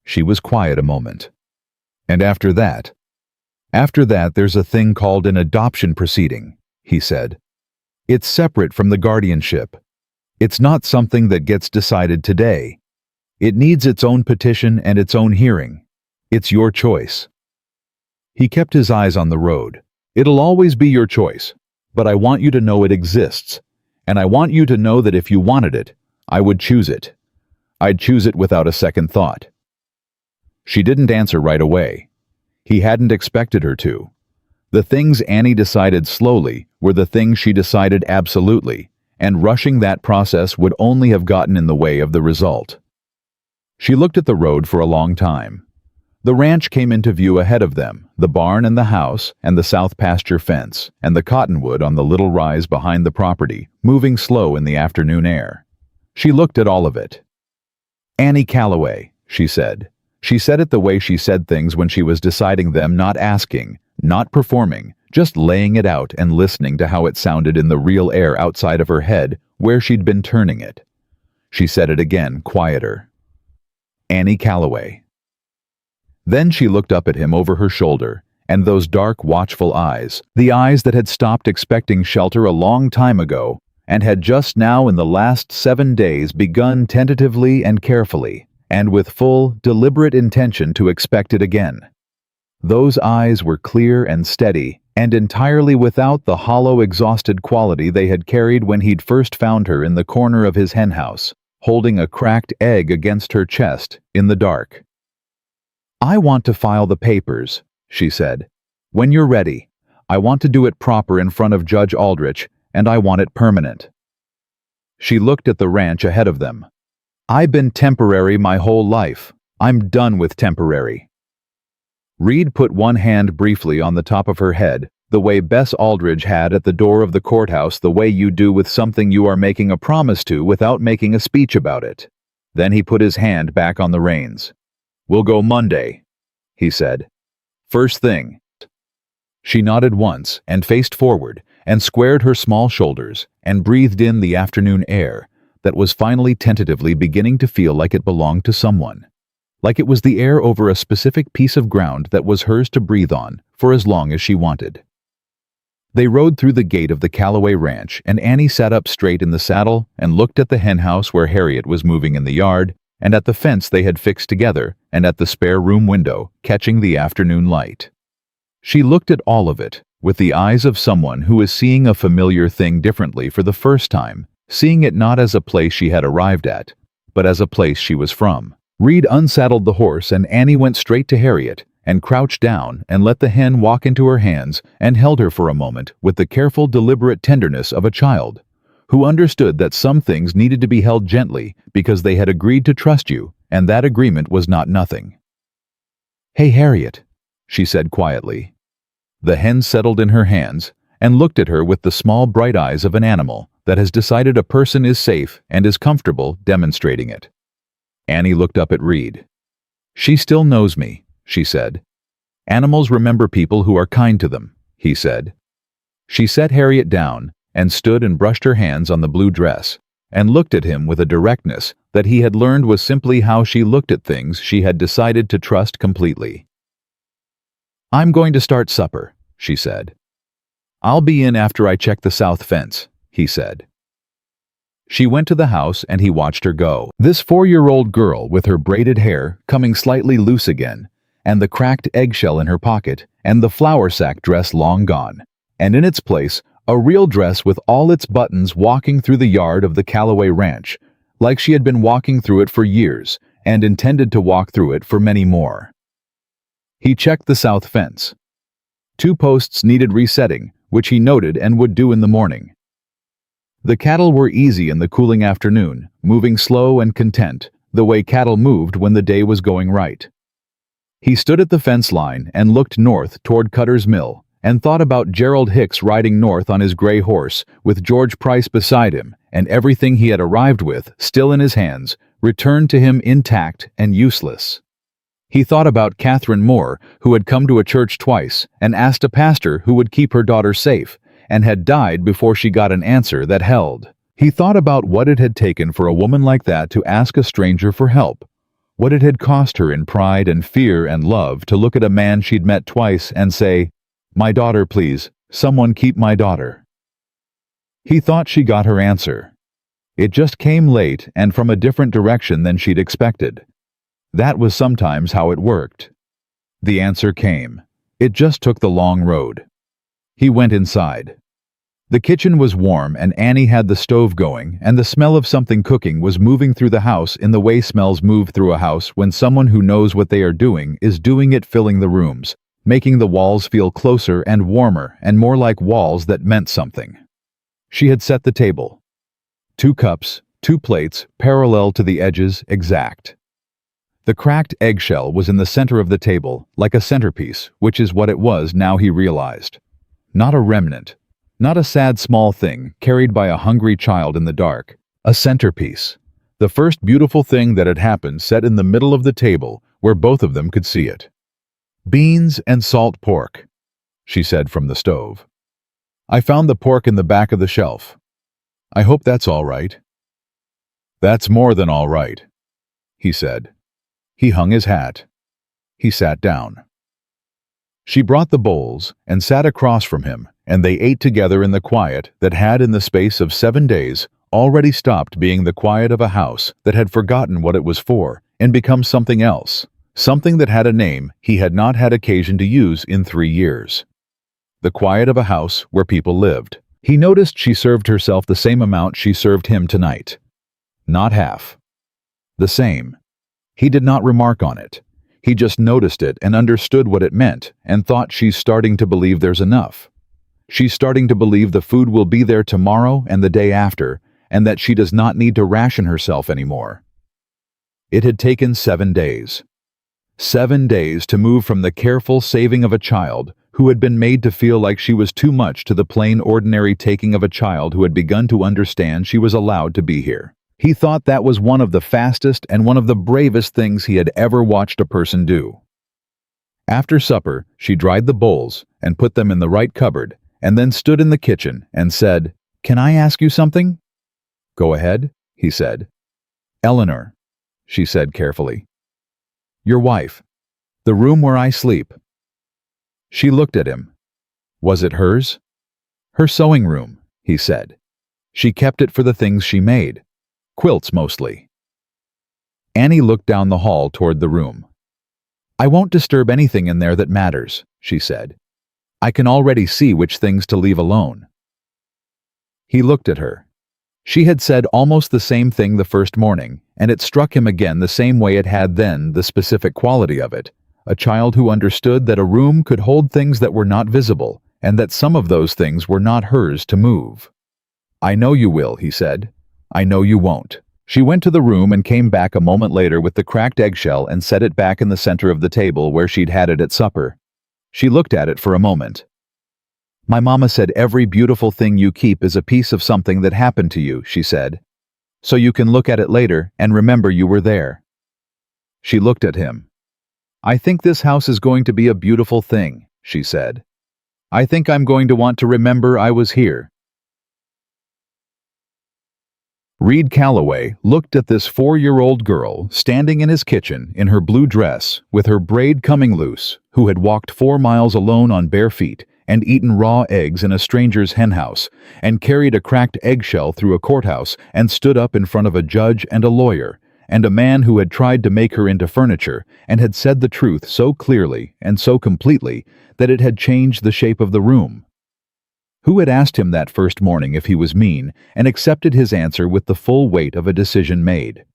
She was quiet a moment. "And after that there's a thing called an adoption proceeding," he said. "It's separate from the guardianship. It's not something that gets decided today. It needs its own petition and its own hearing. It's your choice." He kept his eyes on the road. "It'll always be your choice, but I want you to know it exists, and I want you to know that if you wanted it, I would choose it. I'd choose it without a second thought." She didn't answer right away. He hadn't expected her to. The things Annie decided slowly were the things she decided absolutely, and rushing that process would only have gotten in the way of the result. She looked at the road for a long time. The ranch came into view ahead of them, the barn and the house, and the south pasture fence, and the cottonwood on the little rise behind the property, moving slow in the afternoon air. She looked at all of it. "Annie Calloway," she said. She said it the way she said things when she was deciding them, not asking, not performing, just laying it out and listening to how it sounded in the real air outside of her head where she'd been turning it. She said it again, quieter. "Annie Calloway." Then she looked up at him over her shoulder, and those dark, watchful eyes, the eyes that had stopped expecting shelter a long time ago, and had just now in the last 7 days begun tentatively and carefully, and with full, deliberate intention to expect it again. Those eyes were clear and steady, and entirely without the hollow, exhausted quality they had carried when he'd first found her in the corner of his henhouse, holding a cracked egg against her chest, in the dark. "I want to file the papers," she said. "When you're ready. I want to do it proper in front of Judge Aldrich, and I want it permanent." She looked at the ranch ahead of them. "I've been temporary my whole life. I'm done with temporary." Reed put one hand briefly on the top of her head, the way Bess Aldridge had at the door of the courthouse, the way you do with something you are making a promise to without making a speech about it. Then he put his hand back on the reins. "We'll go Monday," he said. "First thing." She nodded once and faced forward and squared her small shoulders and breathed in the afternoon air that was finally tentatively beginning to feel like it belonged to someone. Like it was the air over a specific piece of ground that was hers to breathe on for as long as she wanted. They rode through the gate of the Calloway Ranch, and Annie sat up straight in the saddle and looked at the henhouse where Harriet was moving in the yard, and at the fence they had fixed together, and at the spare room window, catching the afternoon light. She looked at all of it with the eyes of someone who is seeing a familiar thing differently for the first time, seeing it not as a place she had arrived at, but as a place she was from. Reed unsaddled the horse, and Annie went straight to Harriet and crouched down and let the hen walk into her hands and held her for a moment with the careful, deliberate tenderness of a child, who understood that some things needed to be held gently because they had agreed to trust you, and that agreement was not nothing. "Hey, Harriet," she said quietly. The hen settled in her hands and looked at her with the small bright eyes of an animal that has decided a person is safe and is comfortable demonstrating it. Annie looked up at Reed. "She still knows me," she said. "Animals remember people who are kind to them," he said. She set Harriet down and stood and brushed her hands on the blue dress and looked at him with a directness that he had learned was simply how she looked at things she had decided to trust completely. "I'm going to start supper," she said. "I'll be in after I check the south fence," he said. She went to the house and he watched her go. This 4-year-old girl with her braided hair coming slightly loose again, and the cracked eggshell in her pocket, and the flour sack dress long gone, and in its place, a real dress with all its buttons walking through the yard of the Calloway Ranch, like she had been walking through it for years and intended to walk through it for many more. He checked the south fence. 2 posts needed resetting, which he noted and would do in the morning. The cattle were easy in the cooling afternoon, moving slow and content, the way cattle moved when the day was going right. He stood at the fence line and looked north toward Cutter's Mill, and thought about Gerald Hicks riding north on his gray horse, with George Price beside him, and everything he had arrived with, still in his hands, returned to him intact and useless. He thought about Catherine Moore, who had come to a church twice and asked a pastor who would keep her daughter safe, and had died before she got an answer that held. He thought about what it had taken for a woman like that to ask a stranger for help, what it had cost her in pride and fear and love to look at a man she'd met twice and say, "My daughter, please, someone keep my daughter." He thought she got her answer. It just came late and from a different direction than she'd expected. That was sometimes how it worked. The answer came. It just took the long road. He went inside. The kitchen was warm and Annie had the stove going, and the smell of something cooking was moving through the house in the way smells move through a house when someone who knows what they are doing is doing it, filling the rooms, making the walls feel closer and warmer and more like walls that meant something. She had set the table. 2 cups, 2 plates, parallel to the edges, exact. The cracked eggshell was in the center of the table, like a centerpiece, which is what it was now, he realized. Not a remnant. Not a sad small thing carried by a hungry child in the dark. A centerpiece. The first beautiful thing that had happened set in the middle of the table where both of them could see it. "Beans and salt pork," she said from the stove. "I found the pork in the back of the shelf. I hope that's all right." "That's more than all right," he said. He hung his hat. He sat down. She brought the bowls and sat across from him, and they ate together in the quiet that had, in the space of 7 days, already stopped being the quiet of a house that had forgotten what it was for and become something else, something that had a name he had not had occasion to use in 3 years. The quiet of a house where people lived. He noticed she served herself the same amount she served him tonight. Not half. The same. He did not remark on it. He just noticed it and understood what it meant and thought, she's starting to believe there's enough. She's starting to believe the food will be there tomorrow and the day after, and that she does not need to ration herself anymore. It had taken 7 days. 7 days to move from the careful saving of a child who had been made to feel like she was too much to the plain ordinary taking of a child who had begun to understand she was allowed to be here. He thought that was one of the fastest and one of the bravest things he had ever watched a person do. After supper, she dried the bowls and put them in the right cupboard, and then stood in the kitchen and said, "Can I ask you something?" "Go ahead," he said. "Eleanor," she said carefully. "Your wife. The room where I sleep." She looked at him. Was it hers? "Her sewing room," he said. "She kept it for the things she made. Quilts mostly." Annie looked down the hall toward the room. "I won't disturb anything in there that matters," she said. "I can already see which things to leave alone." He looked at her. She had said almost the same thing the first morning, and it struck him again the same way it had then, the specific quality of it, A child who understood that a room could hold things that were not visible, and that some of those things were not hers to move. "I know you will," he said. "I know you won't." She went to the room and came back a moment later with the cracked eggshell and set it back in the center of the table where she'd had it at supper. She looked at it for a moment. "My mama said every beautiful thing you keep is a piece of something that happened to you," she said. "So you can look at it later and remember you were there." She looked at him. "I think this house is going to be a beautiful thing," she said. "I think I'm going to want to remember I was here." Reed Calloway looked at this 4-year-old girl standing in his kitchen in her blue dress with her braid coming loose, who had walked 4 miles alone on bare feet and eaten raw eggs in a stranger's henhouse and carried a cracked eggshell through a courthouse and stood up in front of a judge and a lawyer and a man who had tried to make her into furniture and had said the truth so clearly and so completely that it had changed the shape of the room. Who had asked him that first morning if he was mean and accepted his answer with the full weight of a decision made?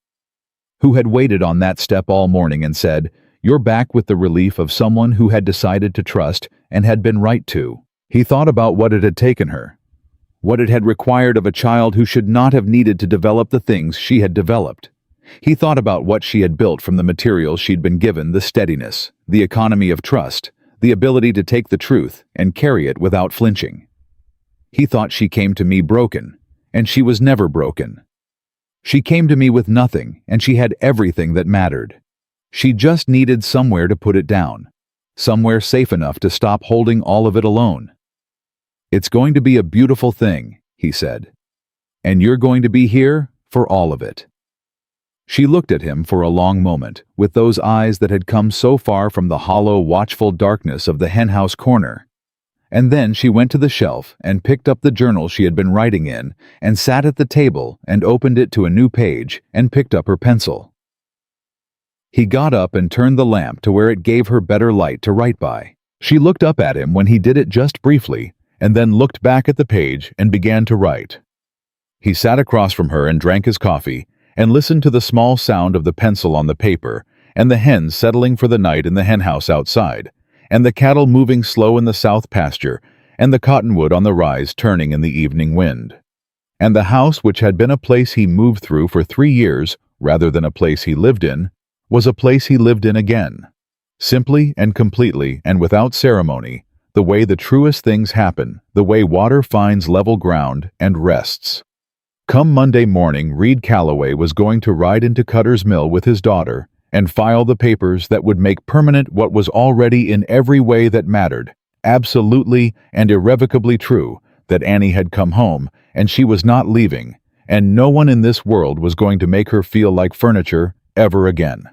Who had waited on that step all morning and said, "You're back," with the relief of someone who had decided to trust and had been right to? He thought about what it had taken her, what it had required of a child who should not have needed to develop the things she had developed. He thought about what she had built from the materials she'd been given, the steadiness, the economy of trust, the ability to take the truth and carry it without flinching. He thought, "She came to me broken, and she was never broken. She came to me with nothing, and she had everything that mattered. She just needed somewhere to put it down, somewhere safe enough to stop holding all of it alone." "It's going to be a beautiful thing," he said. "And you're going to be here for all of it." She looked at him for a long moment, with those eyes that had come so far from the hollow, watchful darkness of the henhouse corner. And then she went to the shelf and picked up the journal she had been writing in and sat at the table and opened it to a new page and picked up her pencil. He got up and turned the lamp to where it gave her better light to write by. She looked up at him when he did it just briefly, and then looked back at the page and began to write. He sat across from her and drank his coffee and listened to the small sound of the pencil on the paper and the hens settling for the night in the henhouse outside, and the cattle moving slow in the south pasture, and the cottonwood on the rise turning in the evening wind. And the house, which had been a place he moved through for 3 years, rather than a place he lived in, was a place he lived in again. Simply and completely and without ceremony, the way the truest things happen, the way water finds level ground and rests. Come Monday morning, Reed Calloway was going to ride into Cutter's Mill with his daughter and file the papers that would make permanent what was already in every way that mattered, absolutely and irrevocably true, that Annie had come home and she was not leaving, and no one in this world was going to make her feel like furniture ever again.